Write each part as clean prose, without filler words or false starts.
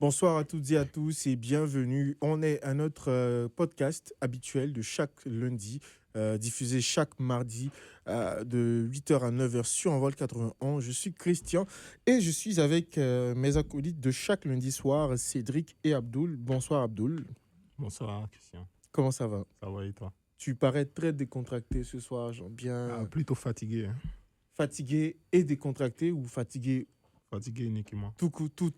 Bonsoir à toutes et à tous et bienvenue. On est à notre podcast habituel de chaque lundi, diffusé chaque mardi de 8h à 9h sur Envol 91. Je suis Christian et je suis avec mes acolytes de chaque lundi soir, Cédric et Abdoul. Bonsoir Abdoul. Bonsoir, Christian. Comment ça va? Ça va et toi? Tu parais très décontracté ce soir, genre bien Plutôt fatigué. Hein. fatigué et décontracté ou fatigué Fatigué uniquement. tout court. Tout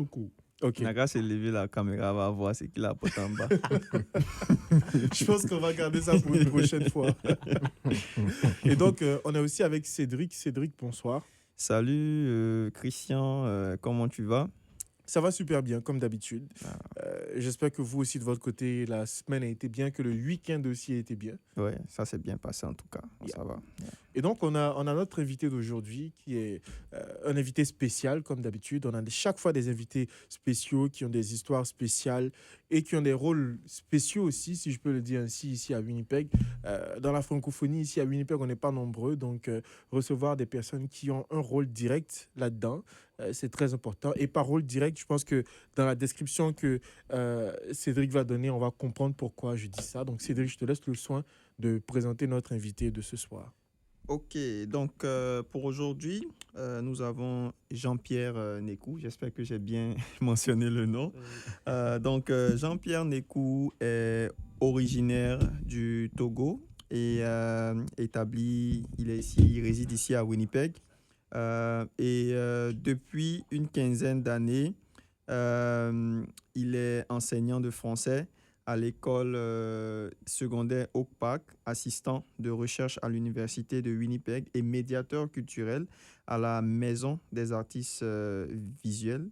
court. Ok. Naga s'est levé, la caméra va voir ce qu'il a porté en bas. Je pense qu'on va garder ça pour une prochaine fois. Et donc, on est aussi avec Cédric. Cédric, bonsoir. Salut Christian, comment tu vas? Ça va super bien, comme d'habitude. J'espère que vous aussi, de votre côté, la semaine a été bien, que le week-end aussi a été bien. Ouais, ça s'est bien passé en tout cas. Yeah. Ça va. Et donc, on a notre invité d'aujourd'hui qui est un invité spécial, comme d'habitude. On a chaque fois des invités spéciaux qui ont des histoires spéciales et qui ont des rôles spéciaux aussi, si je peux le dire ainsi, ici à Winnipeg. Dans la francophonie, ici à Winnipeg, on n'est pas nombreux. Donc, recevoir des personnes qui ont un rôle direct là-dedans, c'est très important. Et par rôle direct, je pense que dans la description que Cédric va donner, on va comprendre pourquoi je dis ça. Donc, Cédric, je te laisse le soin de présenter notre invité de ce soir. Ok, donc pour aujourd'hui, nous avons Jean-Pierre Nécou. J'espère que j'ai bien mentionné le nom. Donc, Jean-Pierre Nécou est originaire du Togo et il réside ici à Winnipeg. Depuis une quinzaine d'années, il est enseignant de français à l'école secondaire Oak Park, assistant de recherche à l'université de Winnipeg et médiateur culturel à la Maison des artistes visuels.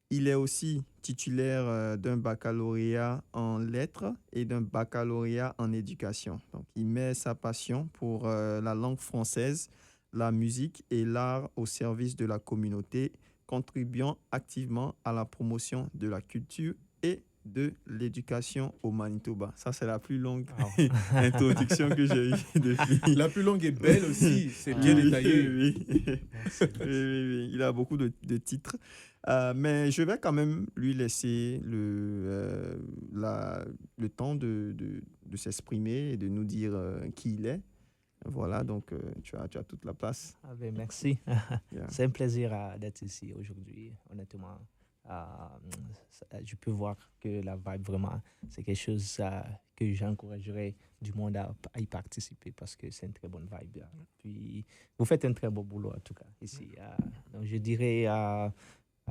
Il est aussi titulaire d'un baccalauréat en lettres et d'un baccalauréat en éducation. Donc, il met sa passion pour la langue française, la musique et l'art au service de la communauté, contribuant activement à la promotion de la culture et de l'éducation au Manitoba. Ça, c'est la plus longue introduction que j'ai eue depuis. La plus longue est belle aussi, c'est bien détaillé. Oui. Il a beaucoup de titres. Mais je vais quand même lui laisser le temps de s'exprimer et de nous dire qui il est. Voilà, donc tu as toute la place. Ah ben, merci. Yeah. C'est un plaisir d'être ici aujourd'hui. Honnêtement, je peux voir que la vibe, vraiment, c'est quelque chose que j'encouragerais du monde à y participer parce que c'est une très bonne vibe. Puis, vous faites un très beau boulot, en tout cas, ici. Donc, je dirais,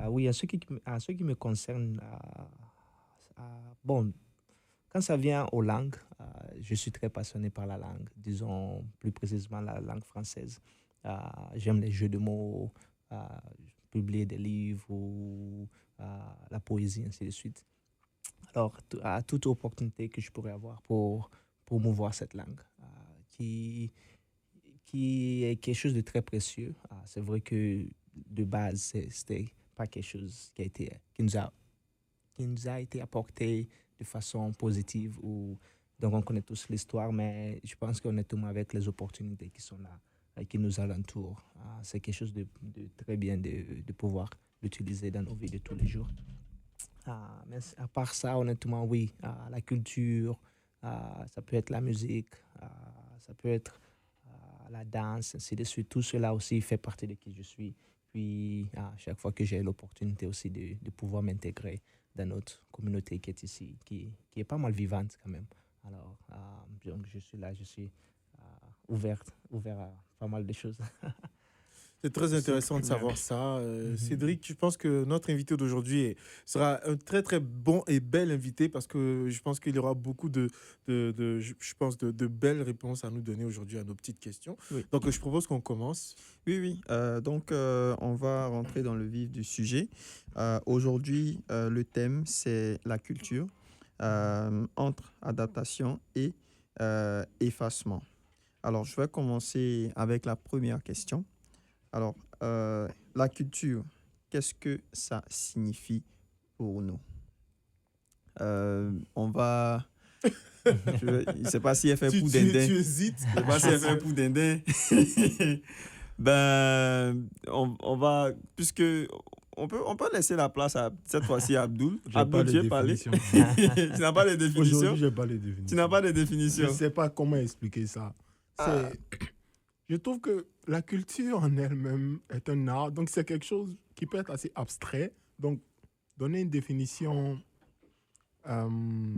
oui, en ce qui me concerne, bon, quand ça vient aux langues, je suis très passionné par la langue, disons plus précisément la langue française. J'aime les jeux de mots, publier des livres ou la poésie, ainsi de suite. Alors, à toute opportunité que je pourrais avoir pour promouvoir cette langue, qui est quelque chose de très précieux. C'est vrai que de base, c'était pas quelque chose qui nous a été apporté de façon positive. Donc, on connaît tous l'histoire, mais je pense qu'honnêtement, avec les opportunités qui sont là, qui nous entourent, c'est quelque chose de très bien de pouvoir l'utiliser dans nos vies de tous les jours. Mais à part ça, honnêtement, oui, la culture, ça peut être la musique, ça peut être la danse, ainsi de suite. Tout cela aussi fait partie de qui je suis. Puis, à chaque fois que j'ai l'opportunité aussi de pouvoir m'intégrer dans notre communauté qui est ici, qui est pas mal vivante quand même. Alors, donc je suis là, je suis ouvert à pas mal de choses. C'est très intéressant de savoir ça. Cédric, je pense que notre invité d'aujourd'hui sera un très très bon et bel invité parce que je pense qu'il y aura beaucoup de belles réponses à nous donner aujourd'hui à nos petites questions. Oui. Donc je propose qu'on commence. Oui. Donc, on va rentrer dans le vif du sujet. Aujourd'hui, le thème, c'est la culture entre adaptation et effacement. Alors, je vais commencer avec la première question. Alors, la culture, qu'est-ce que ça signifie pour nous? On va... Je ne sais pas si elle fait pou dindin. Tu hésites. Je ne sais pas si elle fait pou dindin. On va... Puisque on peut laisser la place cette fois-ci à Abdul. J'ai Abdul, pas tu de es parlé. définition. Tu n'as pas de définition. Aujourd'hui, j'ai pas de définition. Tu n'as pas de Je définition. ne sais pas comment expliquer ça. Ah. Je trouve que la culture en elle-même est un art, donc c'est quelque chose qui peut être assez abstrait. Donc, donner une définition euh,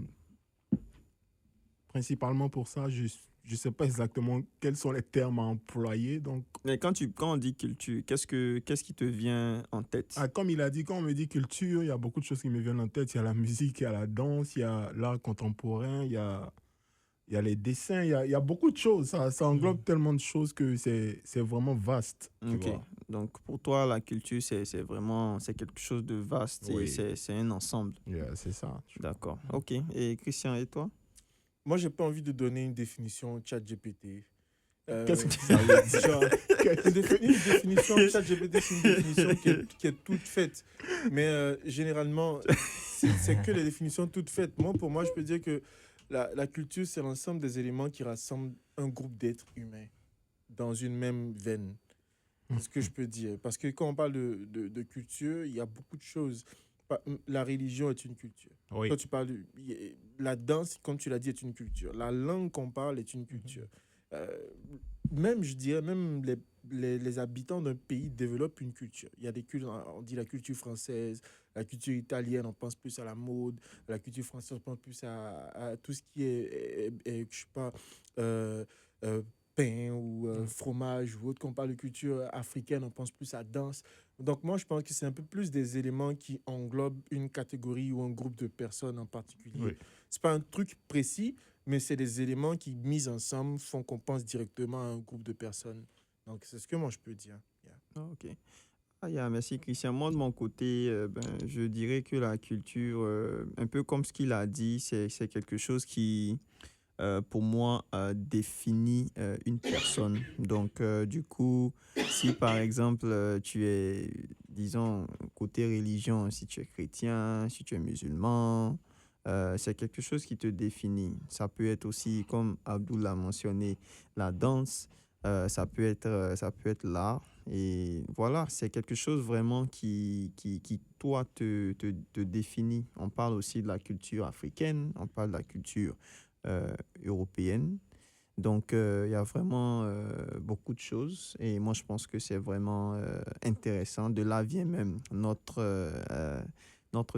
principalement pour ça, je ne sais pas exactement quels sont les termes à employer. Donc, Mais quand on dit culture, qu'est-ce qui te vient en tête? comme il a dit, quand on me dit culture, il y a beaucoup de choses qui me viennent en tête. Il y a la musique, il y a la danse, il y a l'art contemporain, il y a les dessins, il y a beaucoup de choses. Ça englobe tellement de choses que c'est vraiment vaste. Tu Ok. vois. Donc pour toi, la culture, c'est vraiment quelque chose de vaste et Oui. c'est un ensemble. Yeah, c'est ça. D'accord. Ok. Et Christian, et toi? Moi, j'ai pas envie de donner une définition ChatGPT. Qu'est-ce que ça veut dire? Genre, une définition ChatGPT, c'est une définition qui est toute faite. Mais généralement, c'est que les définitions toutes faites. Pour moi, je peux dire que la culture, c'est l'ensemble des éléments qui rassemblent un groupe d'êtres humains dans une même veine. C'est ce que je peux dire. Parce que quand on parle de culture, il y a beaucoup de choses. La religion est une culture. Oui. Quand tu parles la danse, comme tu l'as dit, est une culture. La langue qu'on parle est une culture. Même, je dirais, même les habitants d'un pays développent une culture. Il y a des cultures, on dit la culture française, la culture italienne, on pense plus à la mode, la culture française, on pense plus à tout ce qui est je sais pas, pain ou fromage ou autre. Quand on parle de culture africaine, on pense plus à danse. Donc moi, je pense que c'est un peu plus des éléments qui englobent une catégorie ou un groupe de personnes en particulier. Oui. C'est pas un truc précis, mais c'est des éléments qui, mis ensemble, font qu'on pense directement à un groupe de personnes. Donc c'est ce que moi, je peux dire. Yeah. Ah, ok. Ah, merci Christian. Moi, de mon côté, je dirais que la culture, un peu comme ce qu'il a dit, c'est quelque chose qui, pour moi, définit une personne. Donc, du coup, si par exemple, tu es, disons, côté religion, si tu es chrétien, si tu es musulman, c'est quelque chose qui te définit. Ça peut être aussi, comme Abdul l'a mentionné, la danse, ça peut être l'art. Et voilà, c'est quelque chose vraiment qui toi, te définit. On parle aussi de la culture africaine, on parle de la culture européenne. Donc, il y a vraiment beaucoup de choses. Et moi, je pense que c'est vraiment intéressant. De là vient même notre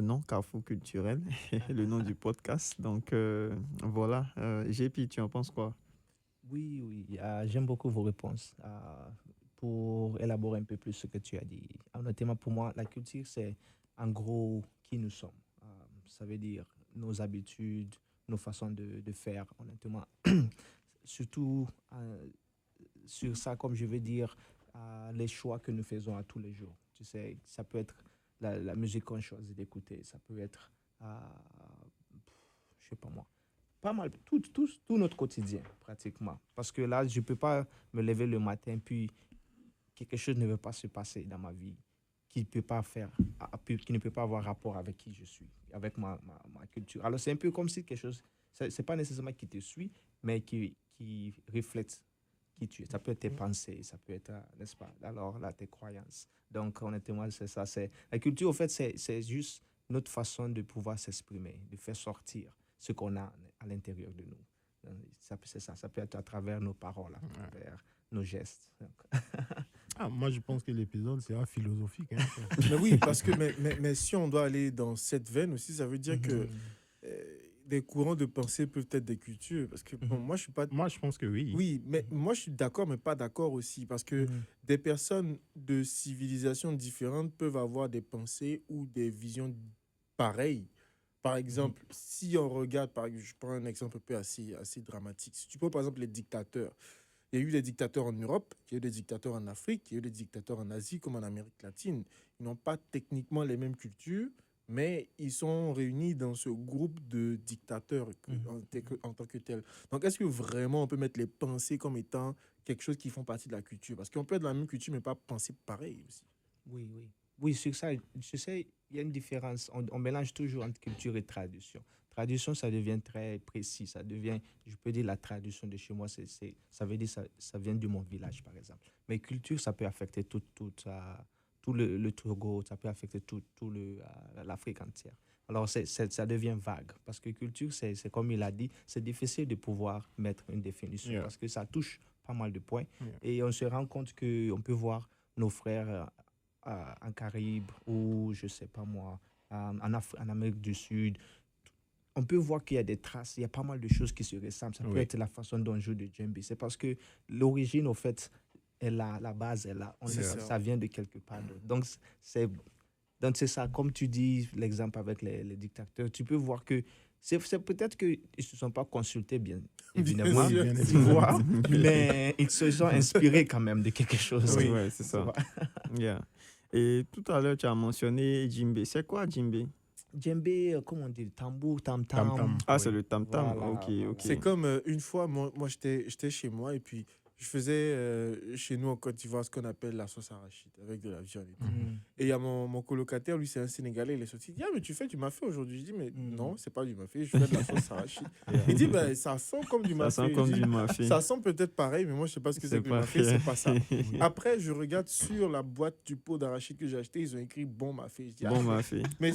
nom, Carrefour Culturel, le nom du podcast. Donc, voilà. JP, tu en penses quoi? Oui, j'aime beaucoup vos réponses. Pour élaborer un peu plus ce que tu as dit. Honnêtement, pour moi, la culture, c'est en gros qui nous sommes. Ça veut dire nos habitudes, nos façons de faire, honnêtement. Surtout sur ça, comme je veux dire, les choix que nous faisons à tous les jours. Tu sais, ça peut être la musique qu'on choisit d'écouter, ça peut être, je sais pas moi, pas mal, tout notre quotidien, pratiquement. Parce que là, je ne peux pas me lever le matin, puis quelque chose ne veut pas se passer dans ma vie qui ne peut pas avoir rapport avec qui je suis, avec ma culture. Alors, c'est un peu comme si quelque chose, c'est pas nécessairement qui te suit, mais qui reflète qui tu es. Ça peut être tes pensées, ça peut être, n'est-ce pas, alors là, tes croyances. Donc, honnêtement, c'est ça. La culture, au fait, c'est juste notre façon de pouvoir s'exprimer, de faire sortir ce qu'on a à l'intérieur de nous. C'est ça. Ça peut être à travers nos paroles, à travers nos gestes. Moi, je pense que l'épisode sera philosophique. Hein. Mais oui, parce que mais si on doit aller dans cette veine aussi, ça veut dire que des courants de pensée peuvent être des cultures. Parce que bon, moi, je suis pas... Moi, je pense que oui. Oui, mais moi, je suis d'accord, mais pas d'accord aussi. Parce que des personnes de civilisations différentes peuvent avoir des pensées ou des visions pareilles. Par exemple, si on regarde, je prends un exemple un peu assez dramatique. Si tu prends par exemple les dictateurs, il y a eu des dictateurs en Europe, il y a eu des dictateurs en Afrique, il y a eu des dictateurs en Asie comme en Amérique latine. Ils n'ont pas techniquement les mêmes cultures, mais ils sont réunis dans ce groupe de dictateurs en tant que tel. Donc, est-ce que vraiment on peut mettre les pensées comme étant quelque chose qui font partie de la culture? Parce qu'on peut être de la même culture, mais pas penser pareil aussi. Oui, sur ça, je sais, il y a une différence. On mélange toujours entre culture et tradition. Tradition, ça devient très précis. Ça devient, je peux dire, la tradition de chez moi, ça veut dire ça vient de mon village, par exemple. Mais culture, ça peut affecter tout tout le Togo, ça peut affecter l'Afrique entière. Alors, ça devient vague parce que culture, c'est comme il a dit, c'est difficile de pouvoir mettre une définition Yeah. parce que ça touche pas mal de points. Yeah. Et on se rend compte qu'on peut voir nos frères en Caraïbes ou, je sais pas moi, en Amérique du Sud. On peut voir qu'il y a des traces, il y a pas mal de choses qui se ressemblent. Ça peut Oui. être la façon dont on joue de djembé. C'est parce que l'origine, au fait, la base est là. C'est Ça, ça. ça vient de quelque part d'autre. Donc c'est ça, comme tu dis, l'exemple avec les dictateurs, tu peux voir que c'est peut-être qu'ils ne se sont pas consultés, bien évidemment, sûr. Bien tu évidemment. vois, mais ils se sont inspirés quand même de quelque chose. Oui, ouais, c'est Tu ça. vois. Yeah. Et tout à l'heure, tu as mentionné djembé. C'est quoi djembé? Djembé, comment on dit, tambour, Tam-tam. tam-tam. Ah, Oui. c'est le tam-tam. Voilà, Ok, voilà. ok. C'est comme une fois, moi j'étais chez moi et puis je faisais chez nous en Côte d'Ivoire ce qu'on appelle la sauce arachide avec de la viande et tout. Mhm. Et il y a mon colocataire, lui c'est un Sénégalais, il est sorti, il dit ah mais tu fais du mafé aujourd'hui. Je dis mais non, c'est pas du mafé, je fais de la sauce arachide. Il dit bah ça sent comme du Ça mafé. sent Je comme dis, du mafé. ça sent peut-être pareil, mais moi je sais pas ce que c'est que le mafé, c'est pas ça. Après je regarde sur la boîte du pot d'arachide que j'ai acheté, ils ont écrit bon mafé. Je dis, Bon ah, mafé. mais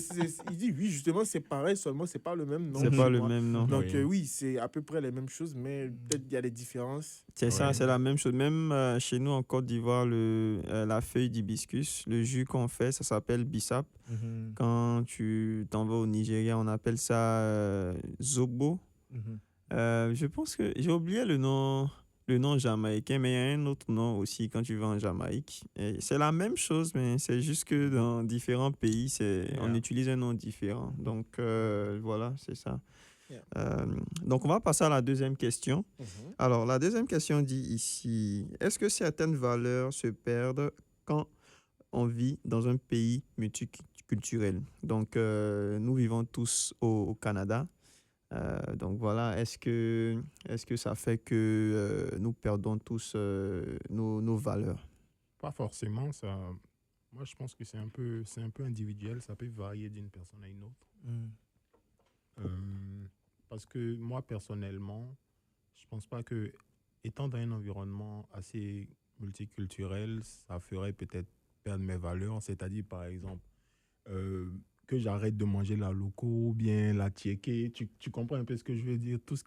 il dit oui justement c'est pareil, seulement c'est pas le même nom. C'est chez pas le moi. même nom. Donc Oui. oui, c'est à peu près les mêmes choses, mais peut-être il y a des différences. C'est ça, Ouais. c'est la même chose. Même chez nous en Côte d'Ivoire, la feuille d'hibiscus, le jus qu'on fait, ça s'appelle bissap. Mhm. Quand tu t'en vas au Nigeria, on appelle ça zobo. Mhm. Je pense que j'ai oublié le nom jamaïcain, mais il y a un autre nom aussi quand tu vas en Jamaïque. Et c'est la même chose, mais c'est juste que dans différents pays, on Yeah. utilise un nom différent. Donc voilà, c'est ça. Yeah. Donc on va passer à la deuxième question. Mhm. Alors, la deuxième question dit ici, est-ce que certaines valeurs se perdent quand on vit dans un pays multiculturel? Donc, nous vivons tous au Canada. Donc voilà, est-ce que ça fait que nous perdons tous nos valeurs? Pas forcément. Ça... Moi, je pense que c'est un peu individuel. Ça peut varier d'une personne à une autre. Mhm. Parce que moi, personnellement, je pense pas que, étant dans un environnement assez multiculturel, ça ferait peut-être perdre mes valeurs. C'est-à-dire, par exemple, que j'arrête de manger la loco ou bien la tiéké. Tu comprends un peu ce que je veux dire? Tout ce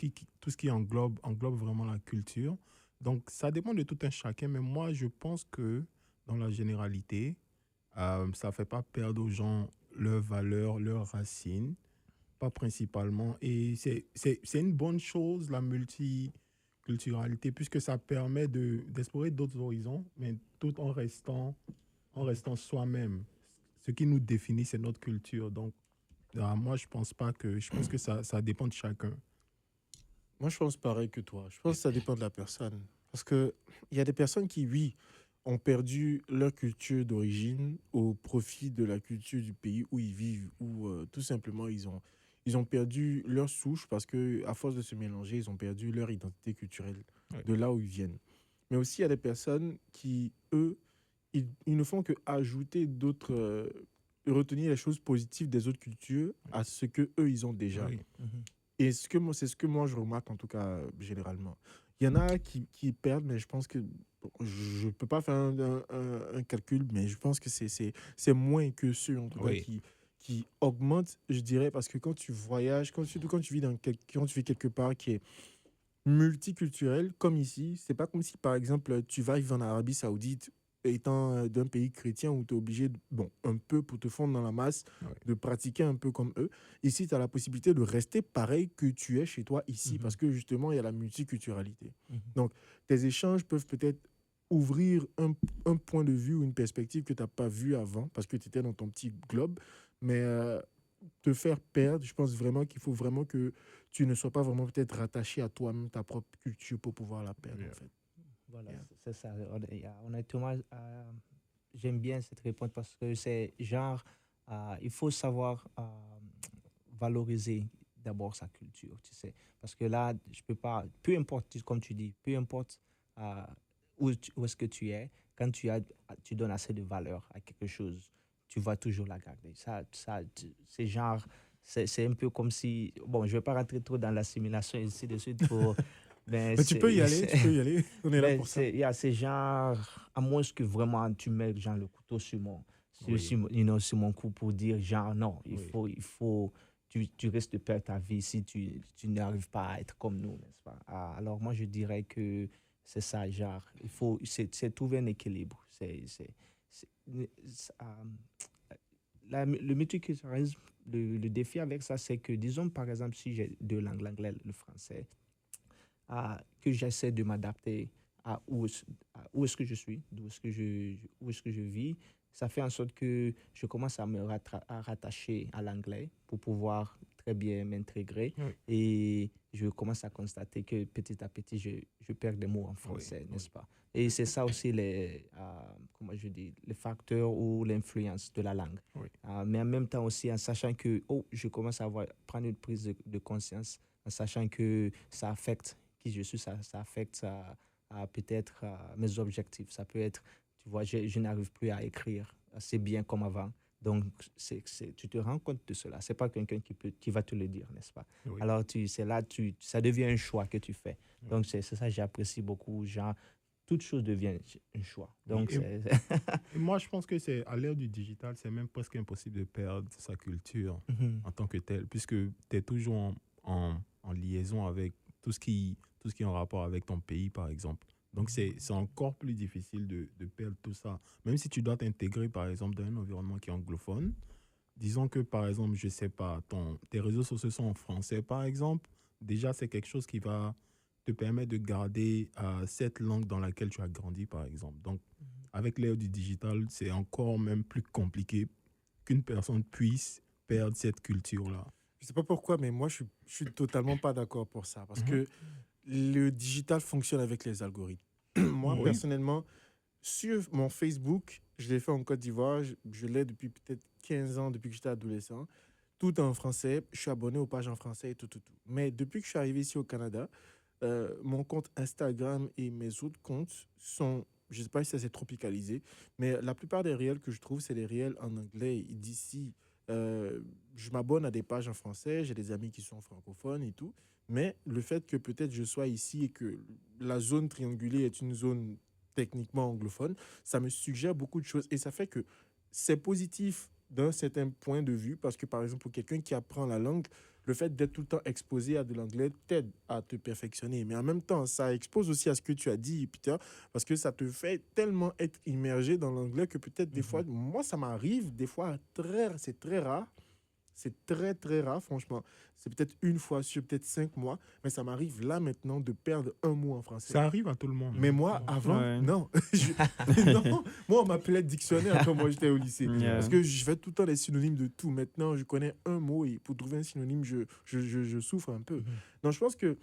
qui englobe vraiment la culture. Donc, ça dépend de tout un chacun. Mais moi, je pense que, dans la généralité, ça ne fait pas perdre aux gens leurs valeurs, leurs racines. Pas principalement. Et c'est une bonne chose, la multiculturalité, puisque ça permet d'explorer d'autres horizons, mais tout en restant soi-même. Ce qui nous définit, c'est notre culture. Donc, moi, je pense que ça dépend de chacun. Moi, je pense pareil que toi. Je pense que ça dépend de la personne. Parce qu'il y a des personnes qui, oui, ont perdu leur culture d'origine au profit de la culture du pays où ils vivent, ou tout simplement, ils ont perdu leur souche parce qu'à force de se mélanger, ils ont perdu leur identité culturelle Ouais. de là où ils viennent. Mais aussi, il y a des personnes qui, eux, ils ne font que ajouter d'autres, retenir les choses positives des autres cultures à ce que eux ils ont déjà. Oui. Mhm. Et c'est ce que moi je remarque en tout cas généralement. Il y en a qui perdent, mais je pense que je peux pas faire un calcul, mais je pense que c'est moins que ceux en tout cas Oui. qui augmentent, je dirais, parce que quand tu voyages, surtout quand tu vis quand tu vis quelque part qui est multiculturel, comme ici, c'est pas comme si par exemple tu vas vivre en Arabie Saoudite étant d'un pays chrétien où tu es obligé, bon, un peu pour te fondre dans la masse, Ouais. de pratiquer un peu comme eux. Ici, tu as la possibilité de rester pareil que tu es chez toi ici, Mhm. parce que justement, il y a la multiculturalité. Mhm. Donc, tes échanges peuvent peut-être ouvrir un point de vue ou une perspective que tu n'as pas vu avant, parce que tu étais dans ton petit globe, mais te faire perdre, je pense vraiment qu'il faut vraiment que tu ne sois pas vraiment peut-être rattaché à toi-même, ta propre culture pour pouvoir la perdre, Yeah. en fait. Voilà, Yeah. c'est ça. Honnêtement, j'aime bien cette réponse parce que c'est genre, il faut savoir valoriser d'abord sa culture, tu sais. Parce que là, je peux pas, peu importe, comme tu dis, peu importe où est-ce que tu es, quand tu donnes assez de valeur à quelque chose, tu vas toujours la garder. C'est genre, c'est un peu comme si, bon, je vais pas rentrer trop dans l'assimilation ici de suite pour. Mais tu peux y aller, on est là mais pour ça. c'est genre, à moins que vraiment tu mettes genre, le couteau sur sur, Oui. sur mon coup pour dire, genre, non, tu risques de perdre ta vie si tu n'arrives pas à être comme nous, n'est-ce pas? Alors, moi, je dirais que c'est ça, genre, c'est trouver un équilibre. Le multiculturalisme, le défi avec ça, c'est que, disons, par exemple, si j'ai deux langues, l'anglais, le français, que j'essaie de m'adapter à où est-ce que je suis, où est-ce que je vis, ça fait en sorte que je commence à à rattacher à l'anglais pour pouvoir très bien m'intégrer. Oui. Et je commence à constater que petit à petit, je perds des mots en français, n'est-ce pas? Et c'est ça aussi comment je dis, les facteurs ou l'influence de la langue. Oui. Mais en même temps aussi en sachant que je commence à prendre une prise de conscience, en sachant que ça affecte qui je suis, ça affecte peut-être mes objectifs. Ça peut être, tu vois, je n'arrive plus à écrire assez bien comme avant. Donc, tu te rends compte de cela. Ce n'est pas quelqu'un qui va te le dire, n'est-ce pas? Oui. Alors, ça devient un choix que tu fais. Donc, c'est ça, j'apprécie beaucoup. Genre, toute chose devient un choix. Donc, Et moi, je pense que c'est à l'ère du digital, c'est même presque impossible de perdre sa culture en tant que telle, puisque tu es toujours en liaison avec tout ce qui est en rapport avec ton pays, par exemple. Donc, c'est encore plus difficile de perdre tout ça. Même si tu dois t'intégrer, par exemple, dans un environnement qui est anglophone, disons que, par exemple, je ne sais pas, tes réseaux sociaux sont en français, par exemple, déjà, c'est quelque chose qui va te permettre de garder cette langue dans laquelle tu as grandi, par exemple. Donc, avec l'ère du digital, c'est encore même plus compliqué qu'une personne puisse perdre cette culture-là. Je sais pas pourquoi, mais moi, je suis totalement pas d'accord pour ça. Parce que le digital fonctionne avec les algorithmes. Moi, Oui. personnellement, sur mon Facebook, je l'ai fait en Côte d'Ivoire. Je l'ai depuis peut-être 15 ans, depuis que j'étais adolescent. Tout en français. Je suis abonné aux pages en français et tout. Mais depuis que je suis arrivé ici au Canada, mon compte Instagram et mes autres comptes sont, je ne sais pas si ça s'est tropicalisé, mais la plupart des réels que je trouve, c'est des réels en anglais. Et d'ici, je m'abonne à des pages en français, j'ai des amis qui sont francophones et tout. Mais le fait que peut-être je sois ici et que la zone triangulée est une zone techniquement anglophone, ça me suggère beaucoup de choses. Et ça fait que c'est positif d'un certain point de vue, parce que par exemple, pour quelqu'un qui apprend la langue, le fait d'être tout le temps exposé à de l'anglais t'aide à te perfectionner. Mais en même temps, ça expose aussi à ce que tu as dit, Peter, parce que ça te fait tellement être immergé dans l'anglais que peut-être des fois, moi, ça m'arrive, des fois, c'est très rare. C'est très, très rare, franchement. C'est peut-être une fois sur peut-être 5 mois, mais ça m'arrive là maintenant de perdre un mot en français. Ça arrive à tout le monde. Mais moi, avant, Ouais. non. Non. Moi, on m'appelait dictionnaire quand moi j'étais au lycée. Yeah. Parce que je fais tout le temps les synonymes de tout. Maintenant, je connais un mot et pour trouver un synonyme, je souffre un peu. Donc, je pense que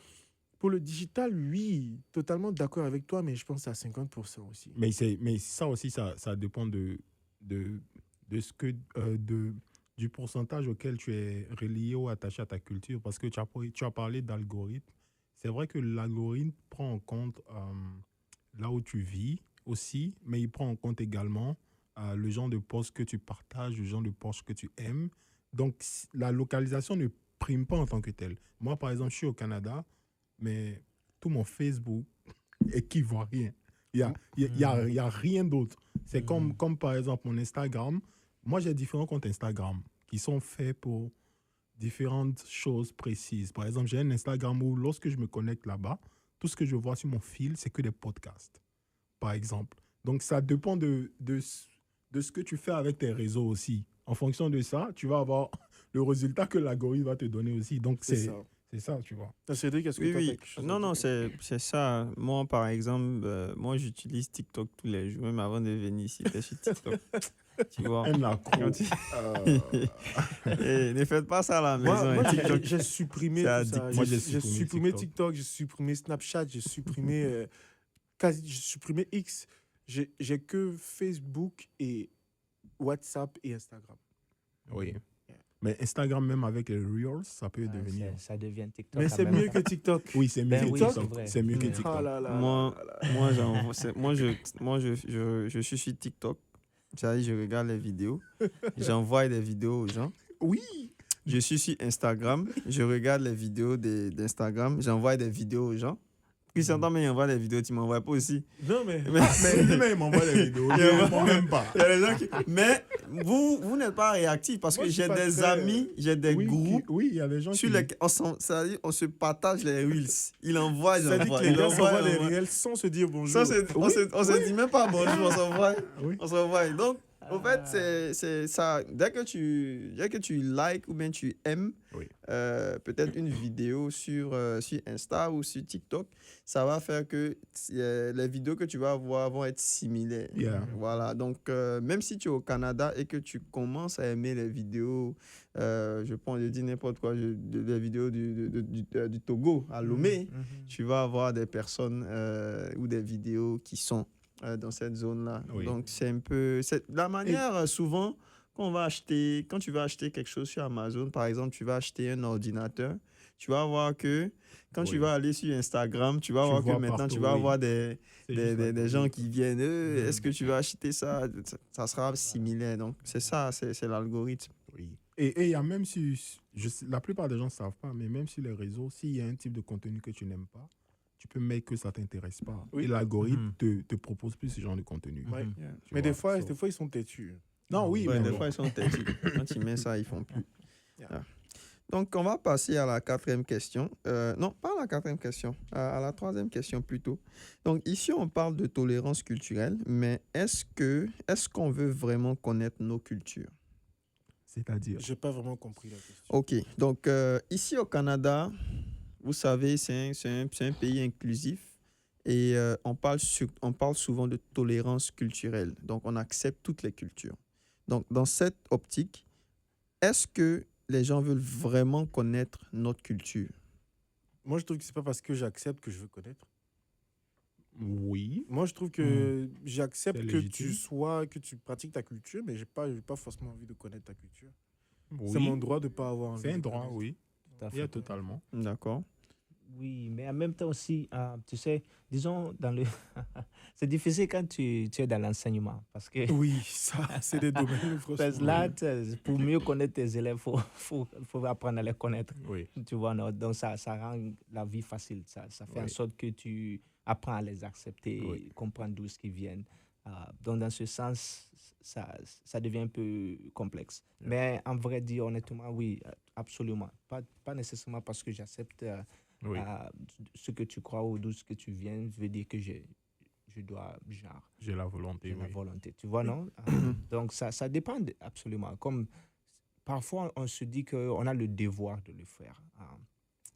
pour le digital, oui, totalement d'accord avec toi, mais je pense à 50% aussi. Mais ça aussi, ça dépend de ce que, du pourcentage auquel tu es relié ou attaché à ta culture. Parce que tu as parlé d'algorithme. C'est vrai que l'algorithme prend en compte là où tu vis aussi, mais il prend en compte également le genre de posts que tu partages, le genre de posts que tu aimes. Donc, la localisation ne prime pas en tant que telle. Moi, par exemple, je suis au Canada, mais tout mon Facebook est ivoirien. Il y a rien d'autre. C'est comme par exemple mon Instagram. Moi, j'ai différents comptes Instagram qui sont faits pour différentes choses précises. Par exemple, j'ai un Instagram où lorsque je me connecte là-bas, tout ce que je vois sur mon fil, c'est que des podcasts, par exemple. Donc, ça dépend de ce que tu fais avec tes réseaux aussi. En fonction de ça, tu vas avoir le résultat que l'algorithme va te donner aussi. Donc, c'est ça, tu vois. Cédric, est-ce que Oui, toi, t'as oui. quelque chose à Non, non, dire? c'est ça. Moi, par exemple, moi, j'utilise TikTok tous les jours. Même avant de venir ici, j'étais sur TikTok. Tu vois. Un accro. Et ne faites pas ça à la maison. Moi, TikTok. j'ai supprimé C'est tout addict. ça. Moi, J'ai j'ai supprimé supprimé TikTok, j'ai supprimé Snapchat, j'ai supprimé j'ai supprimé X. J'ai que Facebook et WhatsApp et Instagram. Oui. Mais Instagram, même avec les Reels, ça peut devenir. Ça devient TikTok. Mais quand c'est même. mieux que TikTok. Oui, c'est mieux Ben que oui, TikTok. c'est vrai. C'est mieux que Mm. TikTok. Ah là là Moi, là là. moi, je suis sur TikTok. C'est-à-dire, je regarde les vidéos. J'envoie des vidéos aux gens. Oui. Je suis sur Instagram. Je regarde les vidéos d'Instagram. J'envoie des vidéos aux gens. Puis certains mais ils envoient des vidéos, tu m'envoies pas aussi. Non, mais. Mais il m'envoie les vidéos. Il ne répond même pas. Il y a des gens qui... vous n'êtes pas réactif parce Moi, que je suis j'ai pas des très- amis, j'ai des Oui, groupes oui, il y a des gens sur qui... lesquels c'est-à-dire, on se partage les reels. Il envoie, Ça dit j'envoie. que les Il gars envoie, s'envoient des j'envoie. réels sans se dire bonjour. Ça, on se dit même pas bonjour, on s'envoie. Oui. On s'envoie. Donc, au fait, Ah. c'est ça. Dès que tu likes ou bien tu aimes Oui. peut-être une vidéo sur Insta ou sur TikTok, ça va faire que les vidéos que tu vas voir vont être similaires. Yeah. Voilà. Donc, même si tu es au Canada et que tu commences à aimer les vidéos, je dis n'importe quoi, les vidéos du Togo à Lomé, tu vas avoir des personnes ou des vidéos qui sont dans cette zone-là. Oui. Donc, c'est un peu... C'est la manière, souvent, quand tu vas acheter quelque chose sur Amazon, par exemple, tu vas acheter un ordinateur, tu vas voir que quand tu Oui. vas aller sur Instagram, tu vas Tu voir que vois maintenant, partout, tu vas oui. avoir des C'est juste la gens vidéo. qui viennent, est-ce que tu vas acheter ça? Ça sera similaire. Donc, c'est ça, c'est l'algorithme. Oui. Et il y a même si... la plupart des gens ne savent pas, mais même sur les réseaux, s'il y a un type de contenu que tu n'aimes pas, tu peux mettre que ça ne t'intéresse pas. Oui. Et l'algorithme te propose plus ce genre de contenu. Ouais. Mhm. Tu Mais vois, des fois, so- ils sont têtus. Non, oui, Ouais, mais des bon. fois, ils sont têtus. Quand ils mettent ça, ils font plus. Yeah. Ah. Donc, on va passer à la quatrième question. Non, pas à la quatrième question, à la troisième question plutôt. Donc, ici, on parle de tolérance culturelle, mais est-ce qu'on veut vraiment connaître nos cultures? C'est-à-dire... J'ai pas vraiment compris la question. OK. Donc, ici au Canada, vous savez, c'est un pays inclusif et on parle souvent de tolérance culturelle. Donc, on accepte toutes les cultures. Donc, dans cette optique, est-ce que les gens veulent vraiment connaître notre culture? Moi, je trouve que c'est pas parce que j'accepte que je veux connaître. Oui. Moi, je trouve que j'accepte C'est que légitime. que tu pratiques ta culture, mais j'ai pas forcément envie de connaître ta culture. Oui. C'est mon droit de pas avoir envie. C'est un de droit, connaître. oui. Tout à Il y a fait. totalement. D'accord. Oui, mais en même temps aussi, tu sais, disons, c'est difficile quand tu es dans l'enseignement parce que Oui, ça, c'est des domaines, parce franchement. que là, pour mieux connaître tes élèves, faut apprendre à les connaître. Oui. Tu vois, non? Donc ça rend la vie facile. Ça fait en Oui. sorte que tu apprends à les accepter, Oui. comprendre d'où ils viennent. Donc dans ce sens, ça devient un peu complexe. Yeah. Mais en vrai dire, honnêtement, oui, absolument. Pas nécessairement parce que j'accepte Oui. ce que tu crois ou d'où ce que tu viens, veut dire que je dois, genre, J'ai la volonté, j'ai la oui. volonté. Tu vois, non? Donc ça dépend absolument. Comme parfois, on se dit qu'on a le devoir de le faire.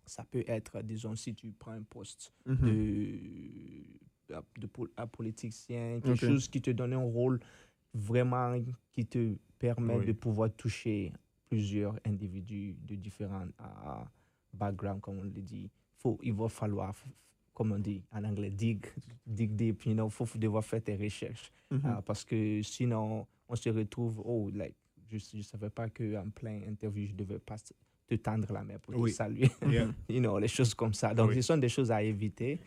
Ça peut être, disons, si tu prends un poste de politicien, quelque Ok. chose qui te donne un rôle vraiment qui te permet Oui. de pouvoir toucher plusieurs individus de différents backgrounds, comme on le dit. Il va falloir, comme on dit en anglais, dig deep, faut devoir faire tes recherches. Parce que sinon, on se retrouve, je ne savais pas qu'en plein interview, je ne devais pas te tendre la main pour te Oui. saluer. Yeah. Les choses comme ça. Donc, Oui. ce sont des choses à éviter,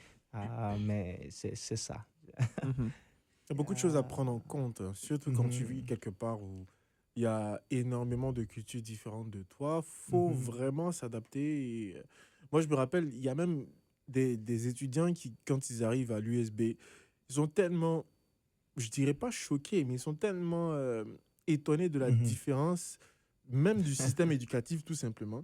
mais c'est ça. Il y a beaucoup de choses à prendre en compte, hein, surtout quand tu vis quelque part où il y a énormément de cultures différentes de toi. Il faut vraiment s'adapter. Et, moi, je me rappelle, il y a même des étudiants qui, quand ils arrivent à l'USB, ils sont tellement, je dirais pas choqués, mais ils sont tellement étonnés de la différence, même du système éducatif, tout simplement,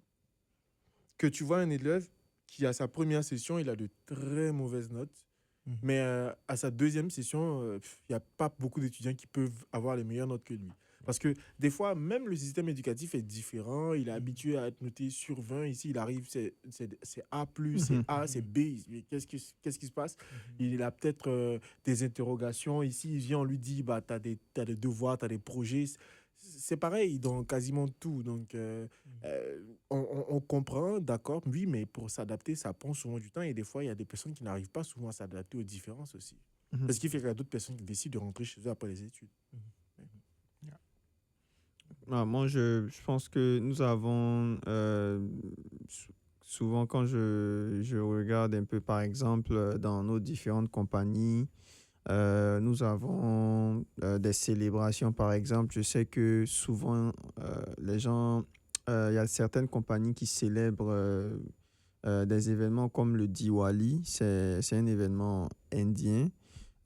que tu vois un élève qui, à sa première session, il a de très mauvaises notes. Mais à sa deuxième session, il n'y a pas beaucoup d'étudiants qui peuvent avoir les meilleures notes que lui. Parce que des fois, même le système éducatif est différent. Il est habitué à être noté sur 20. Ici, il arrive, c'est A+, c'est A, c'est B. Qu'est-ce qui se passe? Il a peut-être des interrogations. Ici, il vient, on lui dit, bah, t'as des devoirs, tu as des projets. C'est pareil dans quasiment tout. Donc, on comprend, d'accord, oui, mais pour s'adapter, ça prend souvent du temps. Et des fois, il y a des personnes qui n'arrivent pas souvent à s'adapter aux différences aussi. Ce qui fait qu'il y a d'autres personnes qui décident de rentrer chez eux après les études. Moi, je pense que nous avons souvent, quand je regarde un peu, par exemple, dans nos différentes compagnies, nous avons des célébrations, par exemple. Je sais que souvent, les gens, il y a certaines compagnies qui célèbrent des événements comme le Diwali. C'est un événement indien.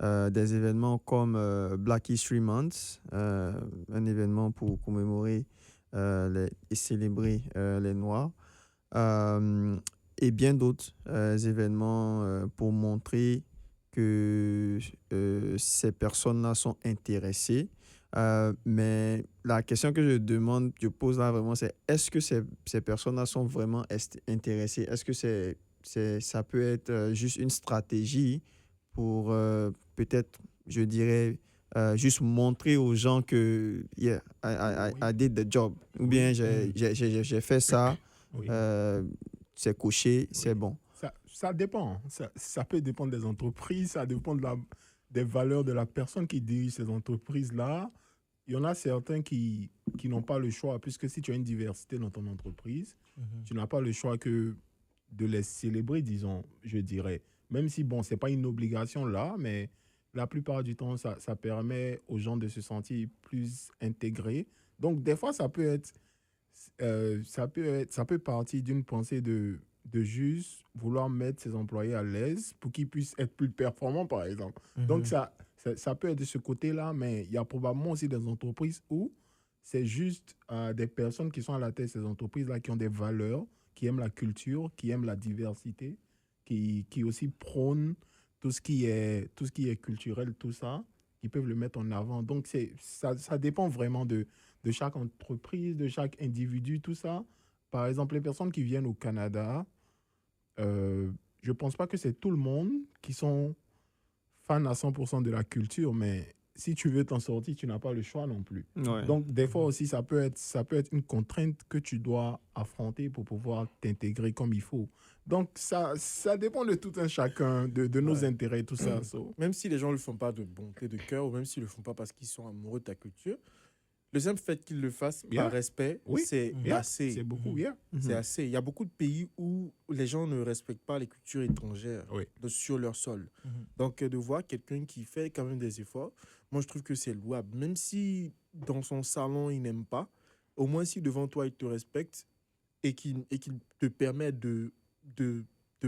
des événements comme Black History Month, un événement pour commémorer et célébrer les Noirs, euh, et bien d'autres événements pour montrer que ces personnes-là sont intéressées. Mais la question que je pose là vraiment, c'est est-ce que ces personnes-là sont vraiment intéressées? Est-ce que ça peut être juste une stratégie pour peut-être, je dirais, juste montrer aux gens que yeah, I did the job. Ou bien j'ai fait ça, Oui. c'est coché, c'est Oui. bon. Ça dépend. Ça peut dépendre des entreprises, ça dépend des valeurs de la personne qui dirige ces entreprises-là. Il y en a certains qui n'ont pas le choix, puisque si tu as une diversité dans ton entreprise, tu n'as pas le choix que de les célébrer, disons, je dirais. Même si, bon, ce n'est pas une obligation là, mais la plupart du temps, ça permet aux gens de se sentir plus intégrés. Donc, des fois, ça peut partir d'une pensée de juste vouloir mettre ses employés à l'aise pour qu'ils puissent être plus performants, par exemple. Donc, ça peut être de ce côté-là, mais il y a probablement aussi des entreprises où c'est juste des personnes qui sont à la tête de ces entreprises-là qui ont des valeurs, qui aiment la culture, qui aiment la diversité, qui aussi prônent tout ce qui est culturel, tout ça, qui peuvent le mettre en avant. Donc, ça dépend vraiment de chaque entreprise, de chaque individu, tout ça. Par exemple, les personnes qui viennent au Canada, je ne pense pas que c'est tout le monde qui sont fans à 100% de la culture, mais si tu veux t'en sortir, tu n'as pas le choix non plus. Ouais. Donc, des fois aussi, ça peut être une contrainte que tu dois affronter pour pouvoir t'intégrer comme il faut. Donc, ça dépend de tout un chacun, de nos intérêts, tout ça. So. Même si les gens ne le font pas de bonté de cœur, ou même s'ils ne le font pas parce qu'ils sont amoureux de ta culture, le simple fait qu'ils le fassent Yeah. par respect, Oui. c'est Yeah, assez. c'est beaucoup, yeah. C'est assez. Il y a beaucoup de pays où les gens ne respectent pas les cultures étrangères Oui. sur leur sol. Donc, de voir quelqu'un qui fait quand même des efforts, moi, je trouve que c'est louable. Même si dans son salon, il n'aime pas, au moins si devant toi, il te respecte et qu'il te permet de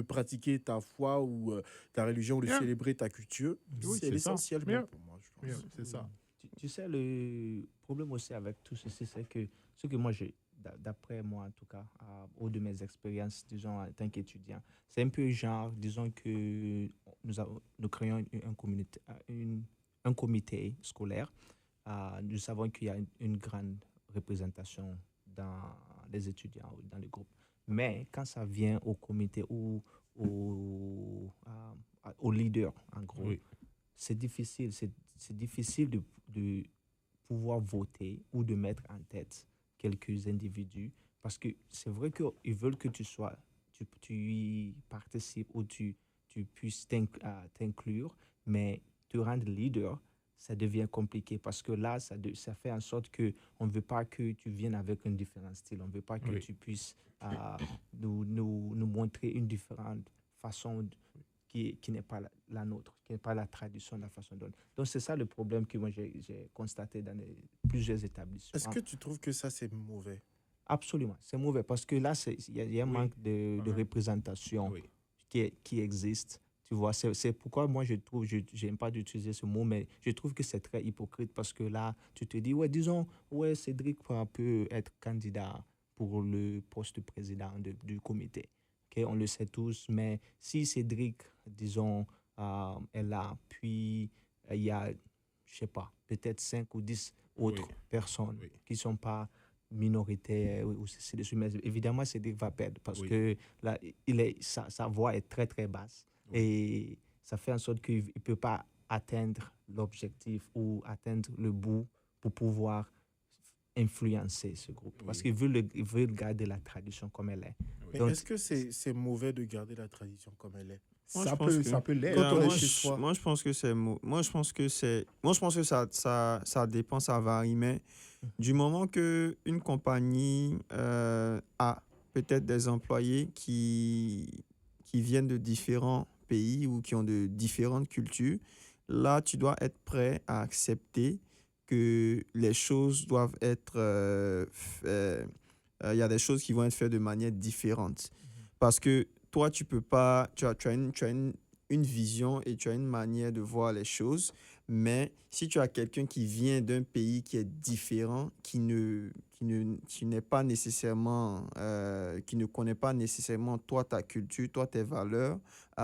pratiquer ta foi ou ta religion ou de Yeah. célébrer ta culture, Oui, c'est c'est l'essentiel ça. Yeah. pour moi, je pense. Yeah, c'est ça. Tu sais, le problème aussi avec tout ceci, c'est que ce que moi, d'après moi en tout cas, au de mes expériences, disons, en tant qu'étudiant, c'est un peu genre, disons que nous créons un comité scolaire. Nous savons qu'il y a une grande représentation dans les étudiants, ou dans les groupes. Mais quand ça vient au comité ou au leader, en gros, Oui. c'est difficile. C'est difficile de pouvoir voter ou de mettre en tête quelques individus parce que c'est vrai qu'ils veulent que tu y participes ou tu puisses t'inclure, mais te rendre leader, ça devient compliqué parce que là, ça fait en sorte qu'on ne veut pas que tu viennes avec un différent style. On ne veut pas que Oui. tu puisses nous montrer une différente façon qui n'est pas la nôtre, qui n'est pas la tradition, la façon dont. Donc, c'est ça le problème que moi, j'ai constaté dans plusieurs établissements. Est-ce que tu trouves que ça, c'est mauvais? Absolument, c'est mauvais parce que là, il y a un Oui. manque de représentation Oui. qui existe. Tu vois, c'est pourquoi moi, je n'aime pas d'utiliser ce mot, mais je trouve que c'est très hypocrite parce que là, tu te dis, ouais, disons, ouais, Cédric peut être candidat pour le poste de président du comité. Okay, on le sait tous, mais si Cédric, disons, est là, puis il y a, je sais pas, peut-être 5 ou 10 autres Oui. personnes Oui. qui ne sont pas minoritaires, ou c'est dessus, mais évidemment, Cédric va perdre parce Oui. que là, sa voix est très, très basse. Oui. Et ça fait en sorte qu'il ne peut pas atteindre l'objectif ou atteindre le bout pour pouvoir influencer ce groupe. Parce Oui. qu'il veut garder la tradition comme elle est. Mais Donc, est-ce que c'est mauvais de garder la tradition comme elle est? Moi, Ça je pense ça que- peut l'être. Quand on est moi, chez je, soi. moi, je pense que ça dépend, ça varie, mais du moment que une compagnie a peut-être des employés qui viennent de différents pays ou qui ont de différentes cultures, là, tu dois être prêt à accepter que les choses doivent être il y a des choses qui vont être faites de manière différente. Parce que toi, tu peux pas, tu as une vision et tu as une manière de voir les choses. Mais si tu as quelqu'un qui vient d'un pays qui est différent, qui n'est pas nécessairement, qui ne connaît pas nécessairement toi, ta culture, toi, tes valeurs,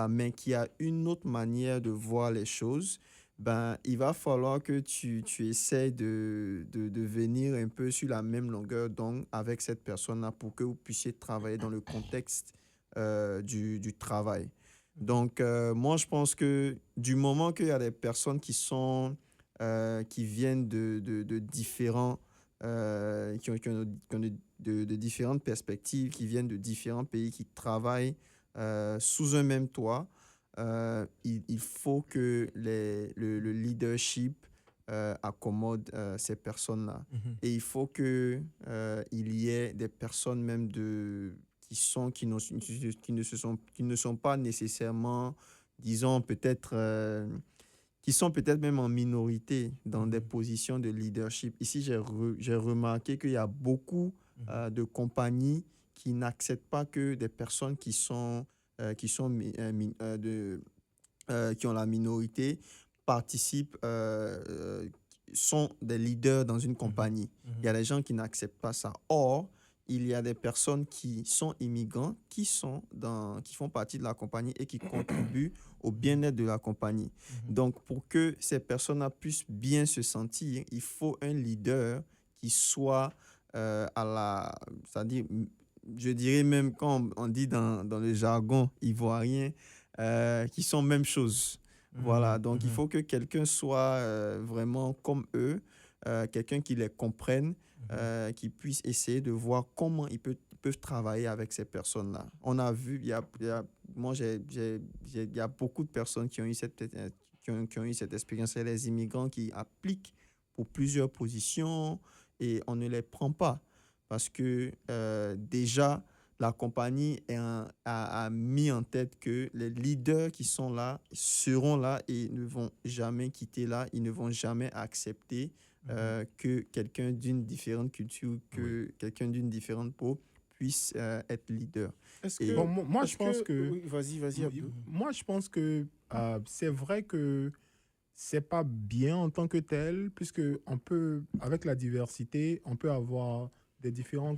mais qui a une autre manière de voir les choses, ben, il va falloir que tu essaies de venir un peu sur la même longueur d'onde avec cette personne-là pour que vous puissiez travailler dans le contexte du travail. Donc, moi, je pense que du moment qu'il y a des personnes qui viennent de différents, qui ont de différentes perspectives, qui viennent de différents pays, qui travaillent sous un même toit, il faut que le leadership accommode ces personnes-là. Mhm. Et il faut que il y ait des personnes même qui ne sont pas nécessairement, disons, peut-être, qui sont peut-être même en minorité dans des Mhm. positions de leadership. Ici, j'ai remarqué qu'il y a beaucoup Mhm. de compagnies qui n'acceptent pas que des personnes qui sont qui ont la minorité participent, sont des leaders dans une Mhm. compagnie. Il y a Mhm. des gens qui n'acceptent pas ça. Or, il y a des personnes qui sont immigrants, qui font partie de la compagnie et qui contribuent au bien-être de la compagnie. Mhm. Donc, pour que ces personnes-là puissent bien se sentir, il faut un leader qui soit c'est-à-dire, je dirais même quand on dit dans le jargon ivoirien, qui sont même chose. Voilà, Mhm. donc il Mhm. faut que quelqu'un soit vraiment comme eux, quelqu'un qui les comprenne, Mhm. qui puisse essayer de voir comment ils peuvent travailler avec ces personnes-là. On a vu, moi, il y a beaucoup de personnes qui ont eu qui ont eu cette expérience. C'est les immigrants qui appliquent pour plusieurs positions et on ne les prend pas parce que déjà, la compagnie a mis en tête que les leaders qui sont là seront là et ne vont jamais quitter là. Ils ne vont jamais accepter Mhm. que quelqu'un d'une différente culture, Oui. que quelqu'un d'une différente peau puisse être leader. Est-ce Et Bon, que, moi, je est-ce pense que, que oui, vas-y, Abdou. moi, je pense que c'est vrai que c'est pas bien en tant que tel, puisque on peut, avec la diversité, on peut avoir des différents.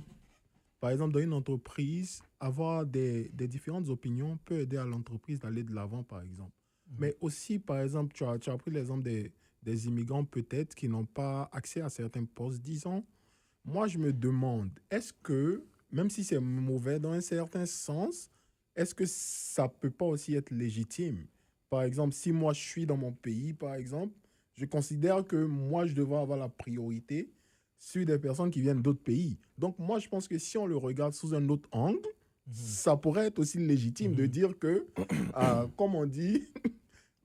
Par exemple, dans une entreprise, avoir des différentes opinions peut aider à l'entreprise d'aller de l'avant, par exemple. Mhm. Mais aussi, par exemple, tu as pris l'exemple des immigrants peut-être qui n'ont pas accès à certains postes. Disons, moi, je me demande, est-ce que, même si c'est mauvais dans un certain sens, est-ce que ça peut pas aussi être légitime? Par exemple, si moi, je suis dans mon pays, par exemple, je considère que moi, je devrais avoir la priorité sur des personnes qui viennent d'autres pays. Donc, moi, je pense que si on le regarde sous un autre angle, Mhm. ça pourrait être aussi légitime de Mhm. dire que, comme on dit,